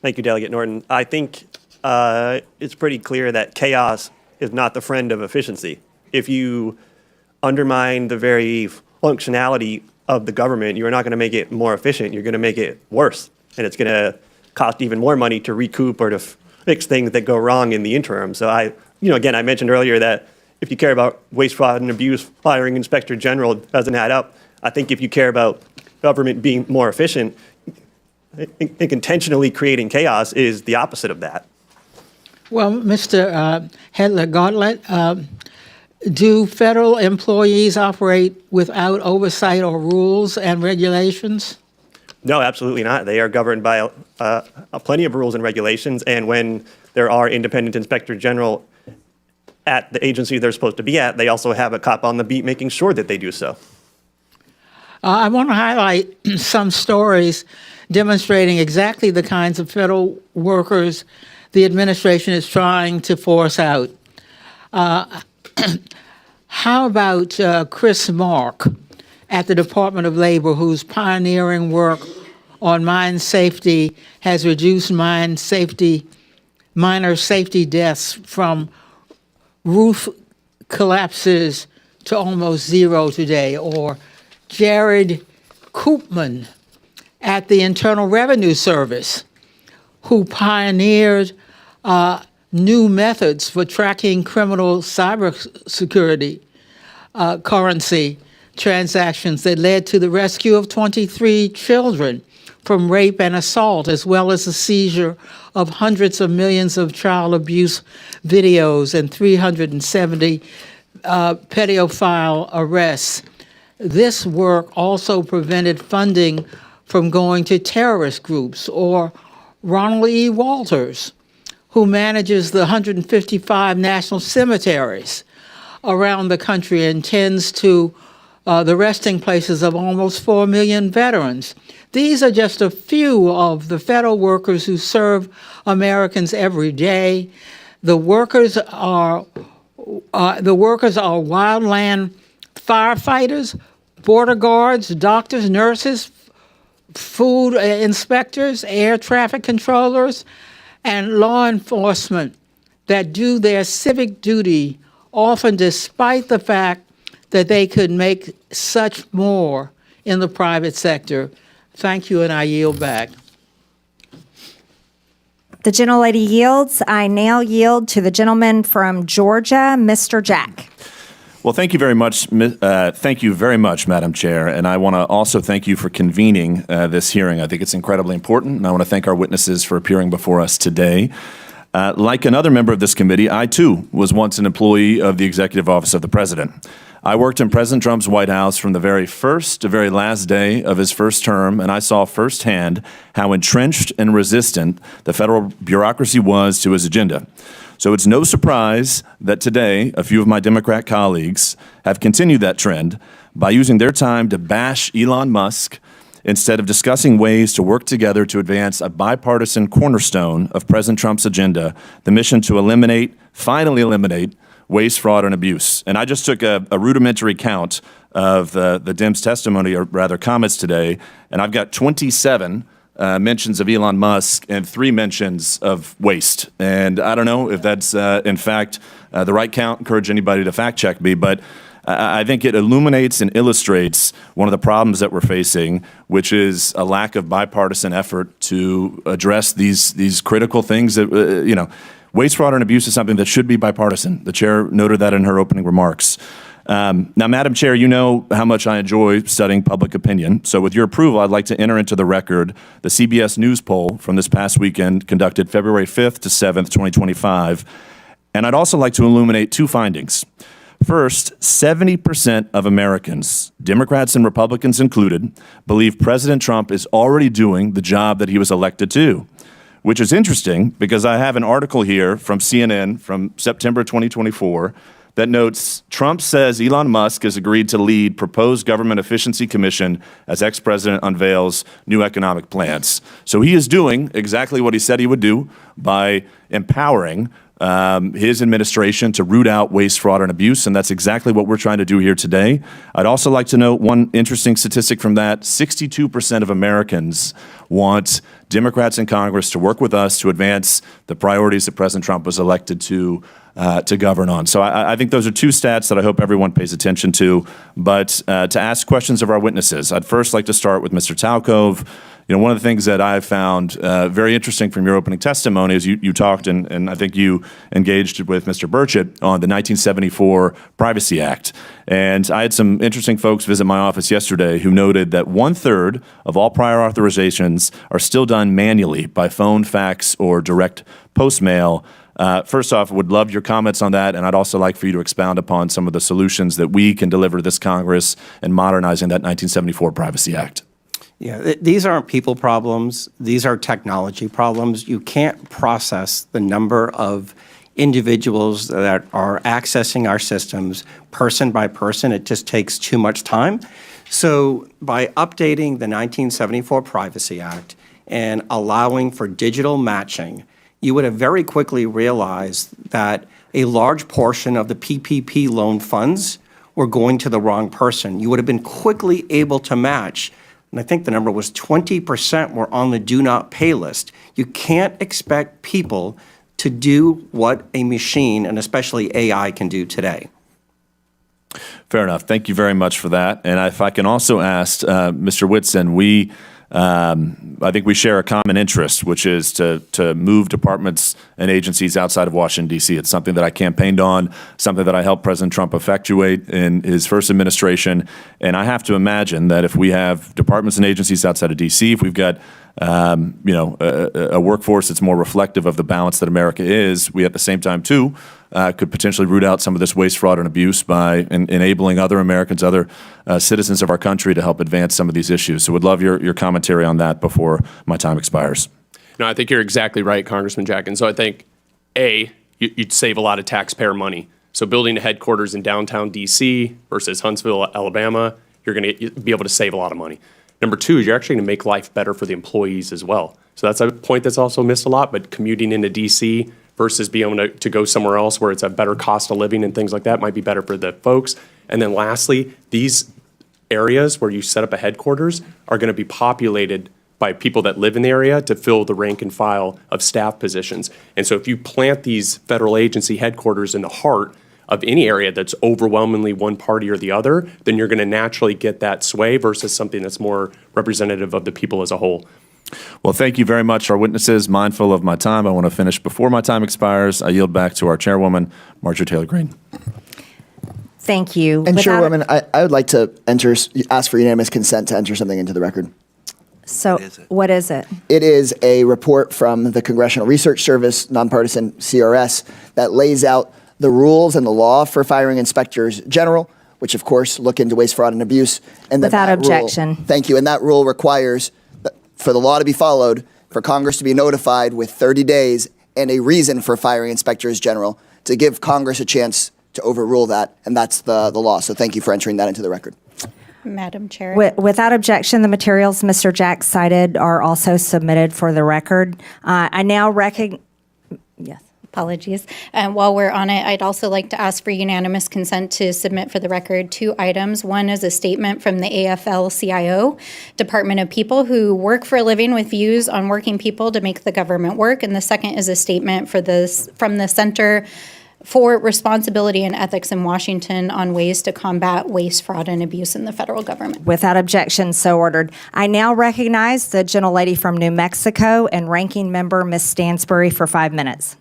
Thank you, Delegate Norton. I think it's pretty clear that chaos is not the friend of efficiency. If you undermine the very functionality of the government, you're not going to make it more efficient. You're going to make it worse. And it's going to cost even more money to recoup or to fix things that go wrong in the interim. So again, I mentioned earlier that if you care about waste, fraud, and abuse, firing Inspector General doesn't add up. I think if you care about government being more efficient, intentionally creating chaos is the opposite of that. Well, Mr. Hetler-Garlett, do federal employees operate without oversight or rules and regulations? No, absolutely not. They are governed by plenty of rules and regulations, and when there are independent inspector general at the agency they're supposed to be at, they also have a cop on the beat making sure that they do so. I want to highlight some stories demonstrating exactly the kinds of federal workers the administration is trying to force out. How about Chris Mark at the Department of Labor, whose pioneering work on mine safety has reduced minor safety deaths from roof collapses to almost zero today? Or Jared Koopman at the Internal Revenue Service, who pioneered new methods for tracking criminal cybersecurity currency transactions that led to the rescue of 23 children from rape and assault, as well as the seizure of hundreds of millions of child abuse videos and 370 pedophile arrests. This work also prevented funding from going to terrorist groups. Or Ronald E. Walters, who manages the 155 national cemeteries around the country and tends to the resting places of almost 4 million veterans. These are just a few of the federal workers who serve Americans every day. The workers are wildland firefighters, border guards, doctors, nurses, food inspectors, air traffic controllers, and law enforcement that do their civic duty, often despite the fact that they could make such more in the private sector. Thank you, and I yield back. The gentlelady yields. I now yield to the gentleman from Georgia, Mr. Jack. Well, thank you very much. Thank you very much, Madam Chair. And I want to also thank you for convening this hearing. I think it's incredibly important, and I want to thank our witnesses for appearing before us today. Like another member of this committee, I too was once an employee of the Executive Office of the President. I worked in President Trump's White House from the very first to very last day of his first term, and I saw firsthand how entrenched and resistant the federal bureaucracy was to his agenda. So it's no surprise that today a few of my Democrat colleagues have continued that trend by using their time to bash Elon Musk instead of discussing ways to work together to advance a bipartisan cornerstone of President Trump's agenda, the mission to finally eliminate waste, fraud, and abuse. And I just took a rudimentary count of the Dems' testimony, or rather comments today, and I've got 27 mentions of Elon Musk and 3 mentions of waste. And I don't know if that's, in fact, the right count. Encourage anybody to fact check me, but I think it illuminates and illustrates one of the problems that we're facing, which is a lack of bipartisan effort to address these critical things that, waste, fraud, and abuse is something that should be bipartisan. The chair noted that in her opening remarks. Now, Madam Chair, you know how much I enjoy studying public opinion. So with your approval, I'd like to enter into the record the CBS News poll from this past weekend, conducted February 5th to 7th, 2025. And I'd also like to illuminate 2 findings. First, 70% of Americans, Democrats and Republicans included, believe President Trump is already doing the job that he was elected to, which is interesting because I have an article here from CNN from September 2024 that notes Trump says Elon Musk has agreed to lead proposed government efficiency commission as ex-president unveils new economic plans. So he is doing exactly what he said he would do by empowering his administration to root out waste, fraud, and abuse, and that's exactly what we're trying to do here today. I'd also like to note one interesting statistic from that. 62% of Americans want Democrats in Congress to work with us to advance the priorities that President Trump was elected to govern on. So I think those are 2 stats that I hope everyone pays attention to. But to ask questions of our witnesses, I'd first like to start with Mr. Talcove. One of the things that I've found very interesting from your opening testimony is you talked, and I think you engaged with Mr. Burchett on the 1974 Privacy Act. And I had some interesting folks visit my office yesterday who noted that 1/3 of all prior authorizations are still done manually by phone, fax, or direct post mail. First off, would love your comments on that, and I'd also like for you to expound upon some of the solutions that we can deliver to this Congress in modernizing that 1974 Privacy Act. Yeah, these aren't people problems. These are technology problems. You can't process the number of individuals that are accessing our systems person by person. It just takes too much time. So by updating the 1974 Privacy Act and allowing for digital matching, you would have very quickly realized that a large portion of the PPP loan funds were going to the wrong person. You would have been quickly able to match, and I think the number was 20% were on the do not pay list. You can't expect people to do what a machine, and especially AI, can do today. Fair enough. Thank you very much for that. And if I can also ask Mr. Whitson, I think we share a common interest, which is to move departments and agencies outside of Washington, D.C. It's something that I campaigned on, something that I helped President Trump effectuate in his first administration. And I have to imagine that if we have departments and agencies outside of D.C., if we've got a workforce that's more reflective of the balance that America is, we at the same time, too, could potentially root out some of this waste, fraud, and abuse by enabling other Americans, other citizens of our country to help advance some of these issues. So would love your commentary on that before my time expires. No, I think you're exactly right, Congressman Jack. And so I think, you'd save a lot of taxpayer money. So building a headquarters in downtown D.C. versus Huntsville, Alabama, you're going to be able to save a lot of money. Number 2 is you're actually going to make life better for the employees as well. So that's a point that's also missed a lot, but commuting into D.C. versus being able to go somewhere else where it's a better cost of living and things like that might be better for the folks. And then lastly, these areas where you set up a headquarters are going to be populated by people that live in the area to fill the rank and file of staff positions. And so if you plant these federal agency headquarters in the heart of any area that's overwhelmingly one party or the other, then you're going to naturally get that sway versus something that's more representative of the people as a whole. Well, thank you very much, our witnesses. Mindful of my time, I want to finish before my time expires. I yield back to our chairwoman, Marjorie Taylor Greene. Thank you. And Chairwoman, I would like to ask for unanimous consent to enter something into the record. So what is it? It is a report from the Congressional Research Service, nonpartisan CRS, that lays out the rules and the law for firing inspectors general, which of course look into waste, fraud, and abuse. And without objection. Thank you. And that rule requires for the law to be followed, for Congress to be notified with 30 days and a reason for firing inspectors general to give Congress a chance to overrule that, and that's the law. So thank you for entering that into the record. Madam Chair. Without objection, the materials Mr. Jack cited are also submitted for the record. I now recognize, yes. Apologies. While we're on it, I'd also like to ask for unanimous consent to submit for the record 2 items. One is a statement from the AFL-CIO, Department of People who work for a living with views on working people to make the government work. And the second is a statement from the Center for Responsibility and Ethics in Washington on ways to combat waste, fraud, and abuse in the federal government. Without objection, so ordered. I now recognize the gentlelady from New Mexico and Ranking Member Ms. Stansbury for 5 minutes.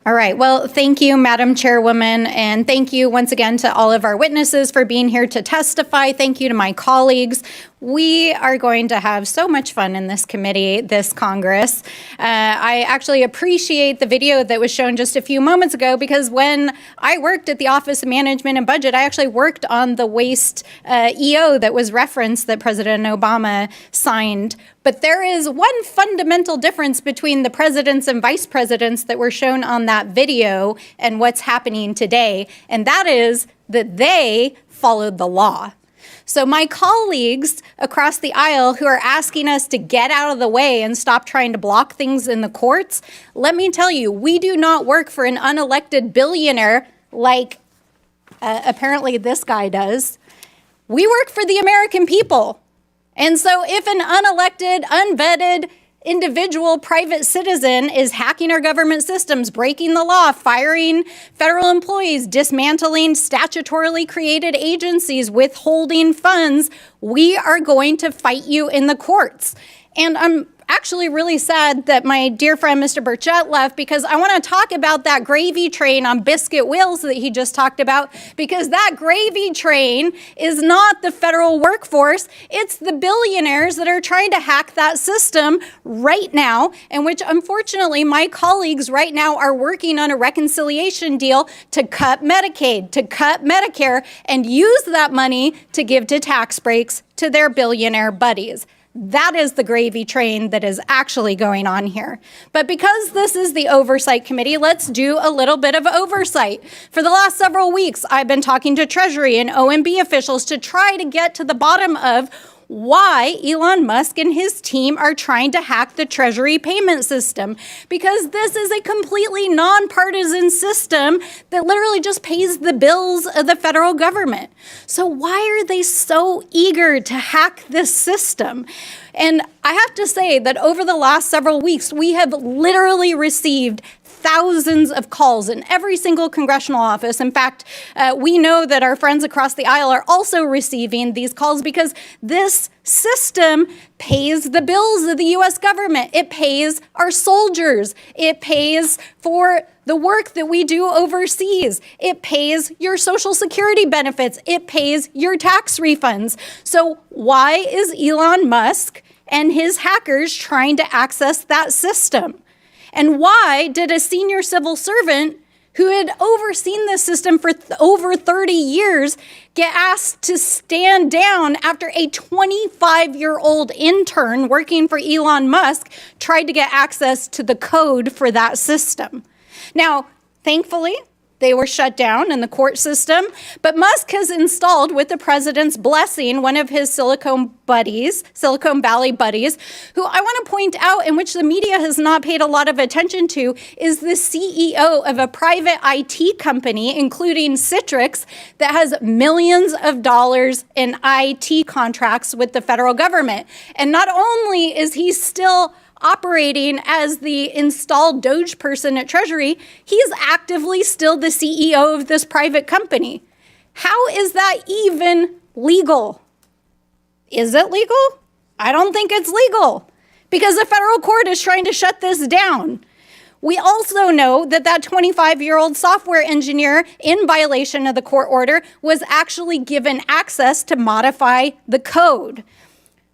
All right. Well, thank you, Madam Chairwoman, and thank you once again to all of our witnesses for being here to testify. Thank you to my colleagues. We are going to have so much fun in this committee, this Congress. I actually appreciate the video that was shown just a few moments ago because when I worked at the Office of Management and Budget, I actually worked on the waste EO that was referenced that President Obama signed. But there is one fundamental difference between the presidents and vice presidents that were shown on that video and what's happening today, and that is that they followed the law. So my colleagues across the aisle who are asking us to get out of the way and stop trying to block things in the courts, let me tell you, we do not work for an unelected billionaire like apparently this guy does. We work for the American people. And so if an unelected, unvetted individual private citizen is hacking our government systems, breaking the law, firing federal employees, dismantling statutorily created agencies, withholding funds, we are going to fight you in the courts. And I'm actually really sad that my dear friend Mr. Burchett left because I want to talk about that gravy train on biscuit wheels that he just talked about, because that gravy train is not the federal workforce. It's the billionaires that are trying to hack that system right now, and which unfortunately my colleagues right now are working on a reconciliation deal to cut Medicaid, to cut Medicare, and use that money to give to tax breaks to their billionaire buddies. That is the gravy train that is actually going on here. But because this is the Oversight Committee, let's do a little bit of oversight. For the last several weeks, I've been talking to Treasury and OMB officials to try to get to the bottom of why Elon Musk and his team are trying to hack the Treasury payment system, because this is a completely nonpartisan system that literally just pays the bills of the federal government. So why are they so eager to hack this system? And I have to say that over the last several weeks, we have literally received thousands of calls in every single congressional office. In fact, we know that our friends across the aisle are also receiving these calls because this system pays the bills of the U.S. government. It pays our soldiers. It pays for the work that we do overseas. It pays your Social Security benefits. It pays your tax refunds. So why is Elon Musk and his hackers trying to access that system? And why did a senior civil servant who had overseen this system for over 30 years get asked to stand down after a 25-year-old intern working for Elon Musk tried to get access to the code for that system? Now, thankfully, they were shut down in the court system, but Musk has installed, with the president's blessing, one of his Silicon Valley buddies, who I want to point out, in which the media has not paid a lot of attention to, is the CEO of a private IT company, including Citrix, that has millions of dollars in IT contracts with the federal government. And not only is he still operating as the installed Doge person at Treasury, he's actively still the CEO of this private company. How is that even legal? Is it legal? I don't think it's legal because the federal court is trying to shut this down. We also know that that 25-year-old software engineer, in violation of the court order, was actually given access to modify the code.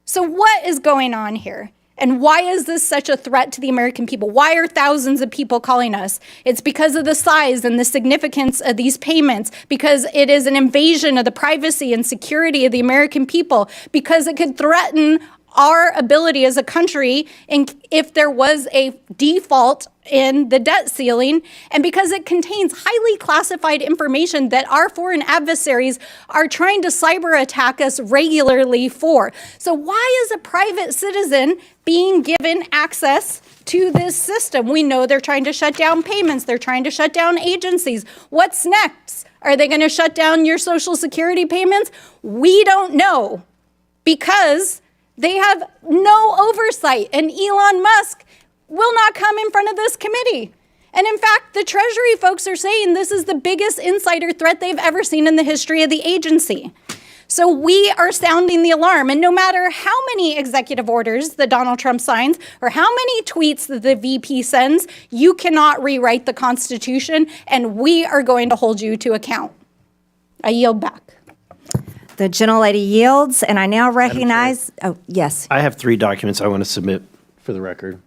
So what is going on here? And why is this such a threat to the American people? Why are thousands of people calling us? It's because of the size and the significance of these payments, because it is an invasion of the privacy and security of the American people, because it could threaten our ability as a country if there was a default in the debt ceiling, and because it contains highly classified information that our foreign adversaries are trying to cyber attack us regularly for. So why is a private citizen being given access to this system? We know they're trying to shut down payments. They're trying to shut down agencies. What's next? Are they going to shut down your Social Security payments? We don't know, because they have no oversight, and Elon Musk will not come in front of this committee. And in fact, the Treasury folks are saying this is the biggest insider threat they've ever seen in the history of the agency. So we are sounding the alarm, and no matter how many executive orders that Donald Trump signs or how many tweets that the VP sends, you cannot rewrite the Constitution, and we are going to hold you to account. I yield back. The gentlelady yields, and I now recognize, oh, yes. I have 3 documents I want to submit for the record.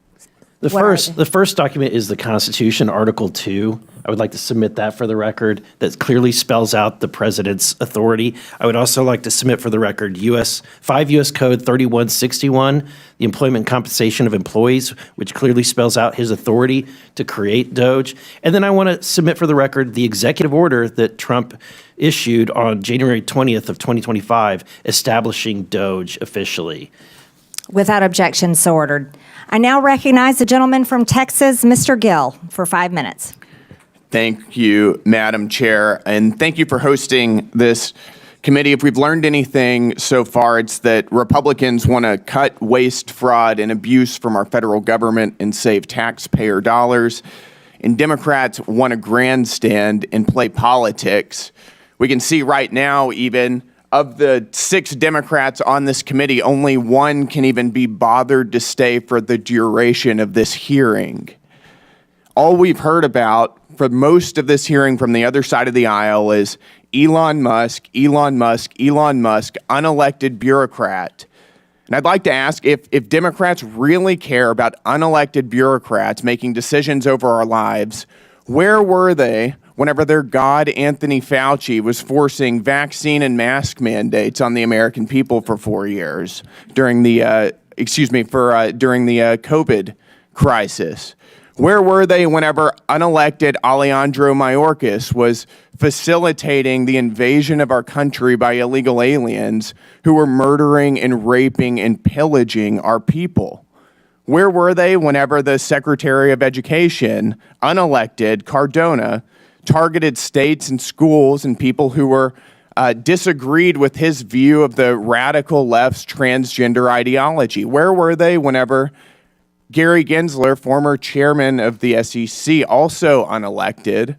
The What are they? the first document is the Constitution, Article 2. I would like to submit that for the record. That clearly spells out the president's authority. I would also like to submit for the record 5 U.S. Code 3161, the employment compensation of employees, which clearly spells out his authority to create Doge. And then I want to submit for the record the executive order that Trump issued on January 20th of 2025, establishing Doge officially. Without objection, so ordered. I now recognize the gentleman from Texas, Mr. Gill, for 5 minutes. Thank you, Madam Chair, and thank you for hosting this committee. If we've learned anything so far, it's that Republicans want to cut waste, fraud, and abuse from our federal government and save taxpayer dollars, and Democrats want to grandstand and play politics. We can see right now, even, of the 6 Democrats on this committee, only 1 can even be bothered to stay for the duration of this hearing. All we've heard about for most of this hearing from the other side of the aisle is Elon Musk, Elon Musk, Elon Musk, unelected bureaucrat. And I'd like to ask if Democrats really care about unelected bureaucrats making decisions over our lives, where were they whenever their god Anthony Fauci was forcing vaccine and mask mandates on the American people for 4 years during the COVID crisis? Where were they whenever unelected Alejandro Mayorkas was facilitating the invasion of our country by illegal aliens who were murdering and raping and pillaging our people? Where were they whenever the Secretary of Education, unelected Cardona, targeted states and schools and people who were disagreed with his view of the radical left's transgender ideology? Where were they whenever Gary Gensler, former chairman of the SEC, also unelected,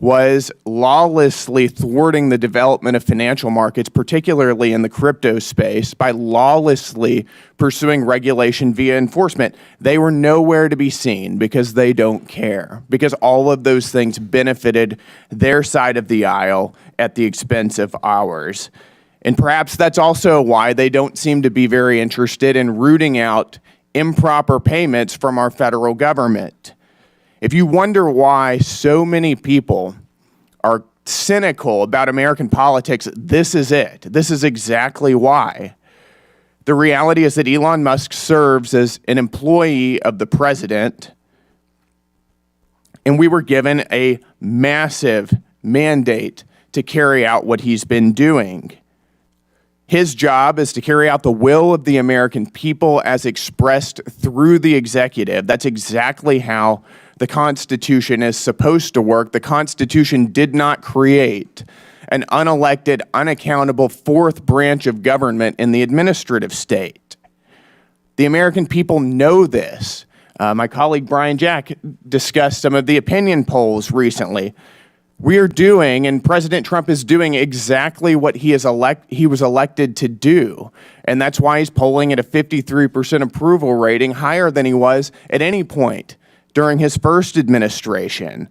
was lawlessly thwarting the development of financial markets, particularly in the crypto space, by lawlessly pursuing regulation via enforcement? They were nowhere to be seen because they don't care, because all of those things benefited their side of the aisle at the expense of ours. And perhaps that's also why they don't seem to be very interested in rooting out improper payments from our federal government. If you wonder why so many people are cynical about American politics, this is it. This is exactly why. The reality is that Elon Musk serves as an employee of the president, and we were given a massive mandate to carry out what he's been doing. His job is to carry out the will of the American people as expressed through the executive. That's exactly how the Constitution is supposed to work. The Constitution did not create an unelected, unaccountable fourth branch of government in the administrative state. The American people know this. My colleague Brian Jack discussed some of the opinion polls recently. We are doing, and President Trump is doing, exactly what he was elected to do. And that's why he's polling at a 53% approval rating, higher than he was at any point during his first administration.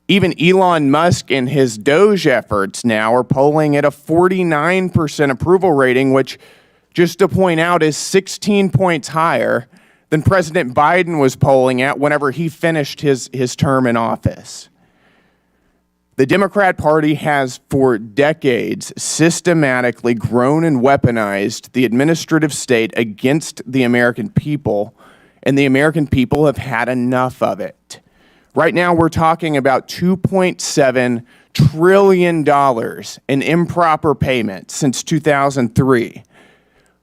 Even Elon Musk and his Doge efforts now are polling at a 49% approval rating, which, just to point out, is 16 points higher than President Biden was polling at whenever he finished his term in office. The Democrat Party has for decades systematically grown and weaponized the administrative state against the American people, and the American people have had enough of it. Right now, we're talking about $2.7 trillion in improper payments since 2003.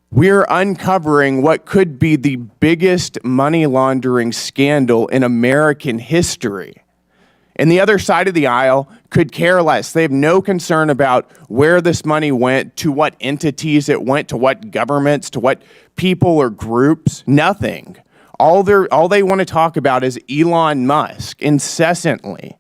We're uncovering what could be the biggest money laundering scandal in American history. And the other side of the aisle could care less. They have no concern about where this money went, to what entities it went, to what governments, to what people or groups. Nothing. All they want to talk about is Elon Musk incessantly.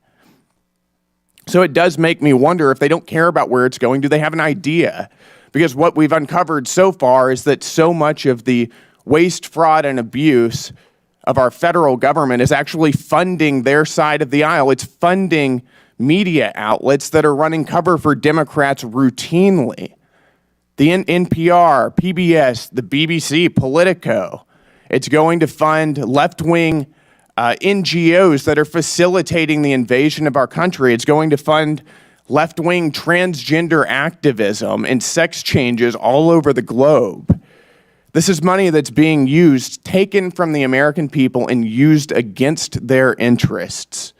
So it does make me wonder, if they don't care about where it's going, do they have an idea? Because what we've uncovered so far is that so much of the waste, fraud, and abuse of our federal government is actually funding their side of the aisle. It's funding media outlets that are running cover for Democrats routinely. The NPR, PBS, the BBC, Politico. It's going to fund left-wing NGOs that are facilitating the invasion of our country. It's going to fund left-wing transgender activism and sex changes all over the globe. This is money that's being used, taken from the American people and used against their interests.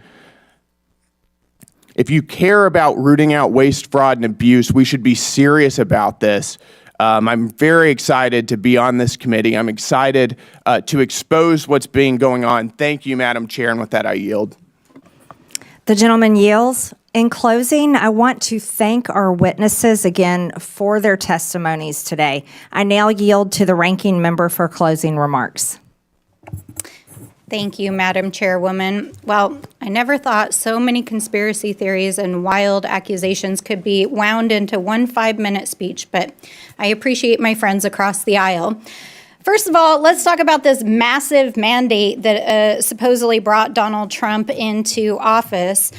If you care about rooting out waste, fraud, and abuse, we should be serious about this. I'm very excited to be on this committee. I'm excited to expose what's being going on. Thank you, Madam Chair, and with that, I yield. The gentleman yields. In closing, I want to thank our witnesses again for their testimonies today. I now yield to the ranking member for closing remarks. Thank you, Madam Chairwoman. Well, I never thought so many conspiracy theories and wild accusations could be wound into one 5-minute speech, but I appreciate my friends across the aisle. First of all, let's talk about this massive mandate that supposedly brought Donald Trump into office.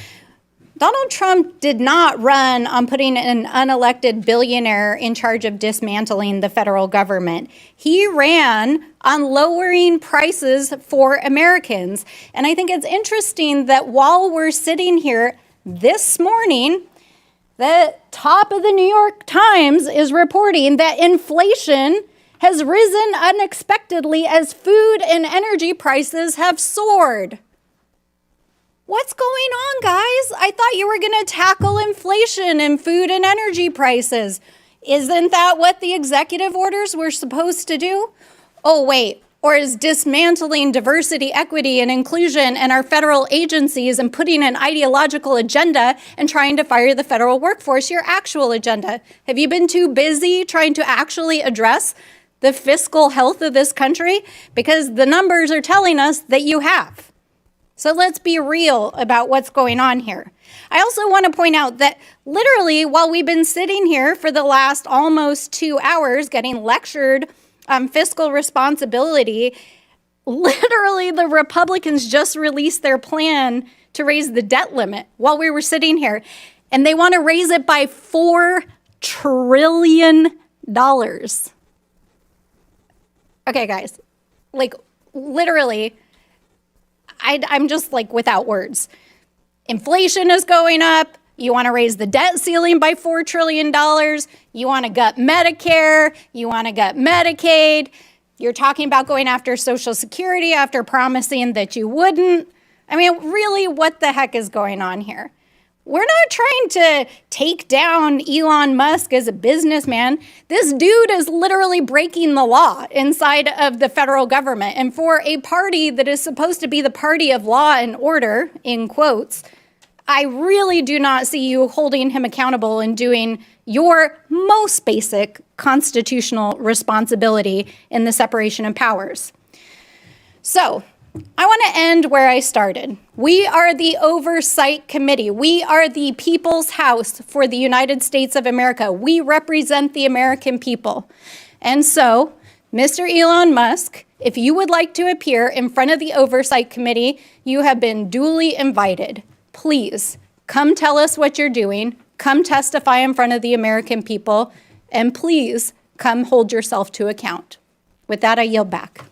Donald Trump did not run on putting an unelected billionaire in charge of dismantling the federal government. He ran on lowering prices for Americans. And I think it's interesting that while we're sitting here this morning, the top of the New York Times is reporting that inflation has risen unexpectedly as food and energy prices have soared. What's going on, guys? I thought you were going to tackle inflation and food and energy prices. Isn't that what the executive orders were supposed to do? Oh, wait. Or is dismantling diversity, equity, and inclusion in our federal agencies and putting an ideological agenda and trying to fire the federal workforce your actual agenda? Have you been too busy trying to actually address the fiscal health of this country? Because the numbers are telling us that you have. So let's be real about what's going on here. I also want to point out that literally while we've been sitting here for the last almost 2 hours getting lectured on fiscal responsibility, literally the Republicans just released their plan to raise the debt limit while we were sitting here. And they want to raise it by $4 trillion. Okay, guys, like literally, I'm just like without words. Inflation is going up. You want to raise the debt ceiling by $4 trillion. You want to gut Medicare. You want to gut Medicaid. You're talking about going after Social Security after promising that you wouldn't. I mean, really, what the heck is going on here? We're not trying to take down Elon Musk as a businessman. This dude is literally breaking the law inside of the federal government. And for a party that is supposed to be the party of law and order, in quotes, I really do not see you holding him accountable and doing your most basic constitutional responsibility in the separation of powers. So, I want to end where I started. We are the Oversight Committee. We are the people's house for the United States of America. We represent the American people. And so, Mr. Elon Musk, if you would like to appear in front of the Oversight Committee, you have been duly invited. Please, come tell us what you're doing. Come testify in front of the American people. And please, come hold yourself to account. With that, I yield back.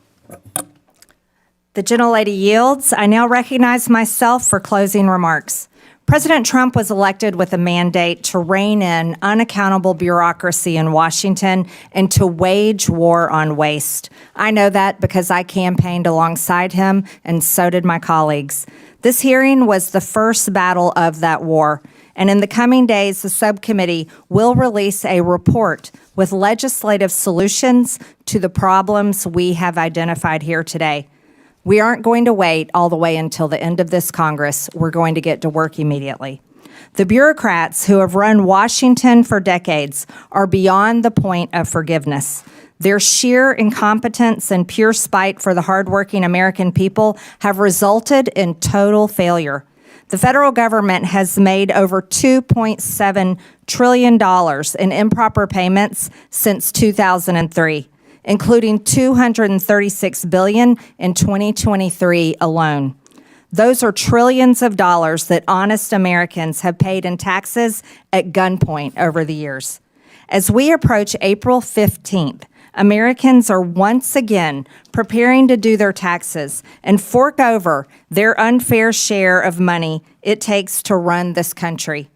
The gentlelady yields. I now recognize myself for closing remarks. President Trump was elected with a mandate to rein in unaccountable bureaucracy in Washington and to wage war on waste. I know that because I campaigned alongside him, and so did my colleagues. This hearing was the first battle of that war, and in the coming days, the subcommittee will release a report with legislative solutions to the problems we have identified here today. We aren't going to wait all the way until the end of this Congress. We're going to get to work immediately. The bureaucrats who have run Washington for decades are beyond the point of forgiveness. Their sheer incompetence and pure spite for the hardworking American people have resulted in total failure. The federal government has made over $2.7 trillion in improper payments since 2003. Including $236 billion in 2023 alone. Those are trillions of dollars that honest Americans have paid in taxes at gunpoint over the years. As we approach April 15th, Americans are once again preparing to do their taxes and fork over their unfair share of money it takes to run this country.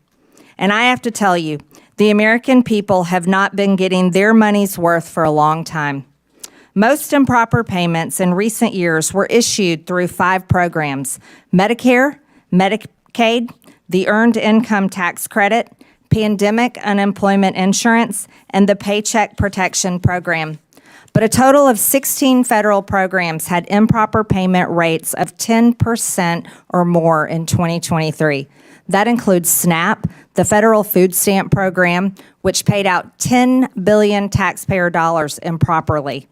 And I have to tell you, the American people have not been getting their money's worth for a long time. Most improper payments in recent years were issued through 5 programs: Medicare, Medicaid, the Earned Income Tax Credit, Pandemic Unemployment Insurance, and the Paycheck Protection Program. But a total of 16 federal programs had improper payment rates of 10% or more in 2023. That includes SNAP, the federal food stamp program, which paid out $10 billion taxpayer dollars improperly.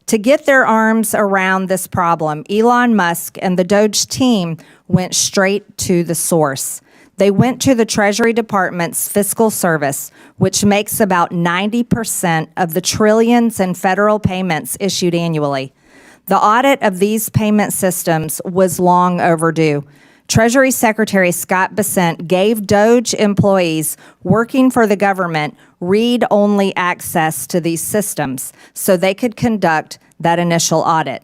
To get their arms around this problem, Elon Musk and the Doge team went straight to the source. They went to the Treasury Department's Fiscal Service, which makes about 90% of the trillions in federal payments issued annually. The audit of these payment systems was long overdue. Treasury Secretary Scott Bessent gave Doge employees working for the government read-only access to these systems so they could conduct that initial audit.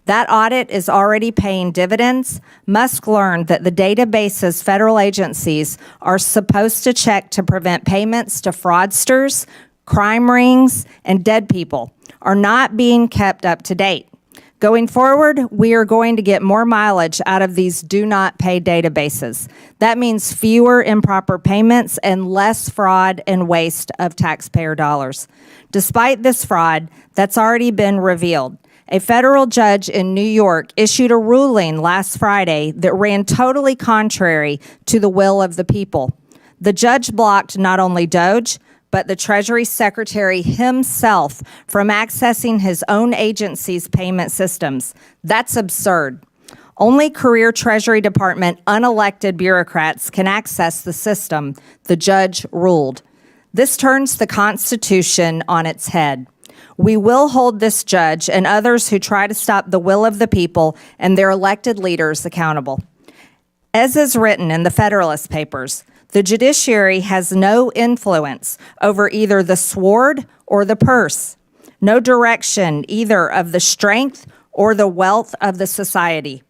That audit is already paying dividends. Musk learned that the databases federal agencies are supposed to check to prevent payments to fraudsters, crime rings, and dead people are not being kept up to date. Going forward, we are going to get more mileage out of these do not pay databases. That means fewer improper payments and less fraud and waste of taxpayer dollars. Despite this fraud that's already been revealed, a federal judge in New York issued a ruling last Friday that ran totally contrary to the will of the people. The judge blocked not only Doge, but the Treasury Secretary himself from accessing his own agency's payment systems. That's absurd. Only career Treasury Department unelected bureaucrats can access the system, the judge ruled. This turns the Constitution on its head. We will hold this judge and others who try to stop the will of the people and their elected leaders accountable. As is written in the Federalist Papers, the judiciary has no influence over either the sword or the purse, no direction either of the strength or the wealth of the society.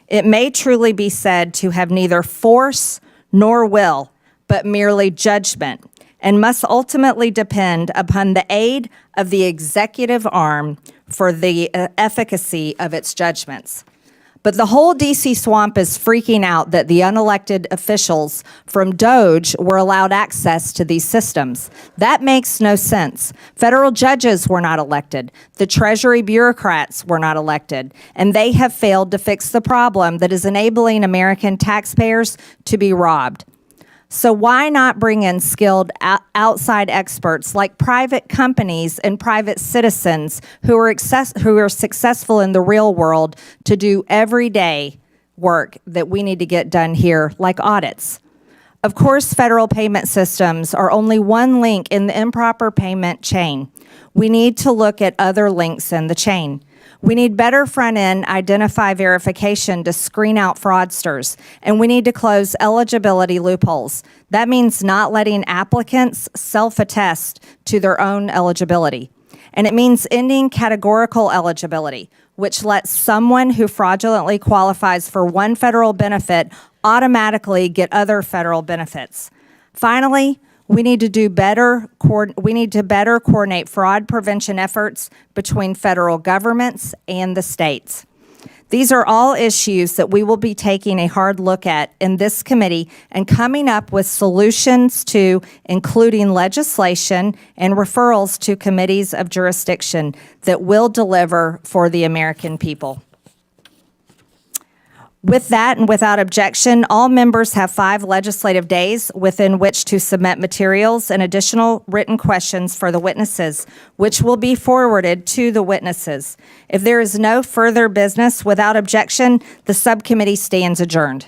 It may truly be said to have neither force nor will, but merely judgment, and must ultimately depend upon the aid of the executive arm for the efficacy of its judgments. But the whole DC swamp is freaking out that the unelected officials from Doge were allowed access to these systems. That makes no sense. Federal judges were not elected. The Treasury bureaucrats were not elected. And they have failed to fix the problem that is enabling American taxpayers to be robbed. So why not bring in skilled outside experts like private companies and private citizens who are successful in the real world to do everyday work that we need to get done here, like audits? Of course, federal payment systems are only one link in the improper payment chain. We need to look at other links in the chain. We need better front-end identify verification to screen out fraudsters, and we need to close eligibility loopholes. That means not letting applicants self-attest to their own eligibility. And it means ending categorical eligibility, which lets someone who fraudulently qualifies for one federal benefit automatically get other federal benefits. Finally, we need to better coordinate fraud prevention efforts between federal governments and the states. These are all issues that we will be taking a hard look at in this committee and coming up with solutions to, including legislation and referrals to committees of jurisdiction that will deliver for the American people. With that and without objection, all members have 5 legislative days within which to submit materials and additional written questions for the witnesses, which will be forwarded to the witnesses. If there is no further business without objection, the subcommittee stands adjourned.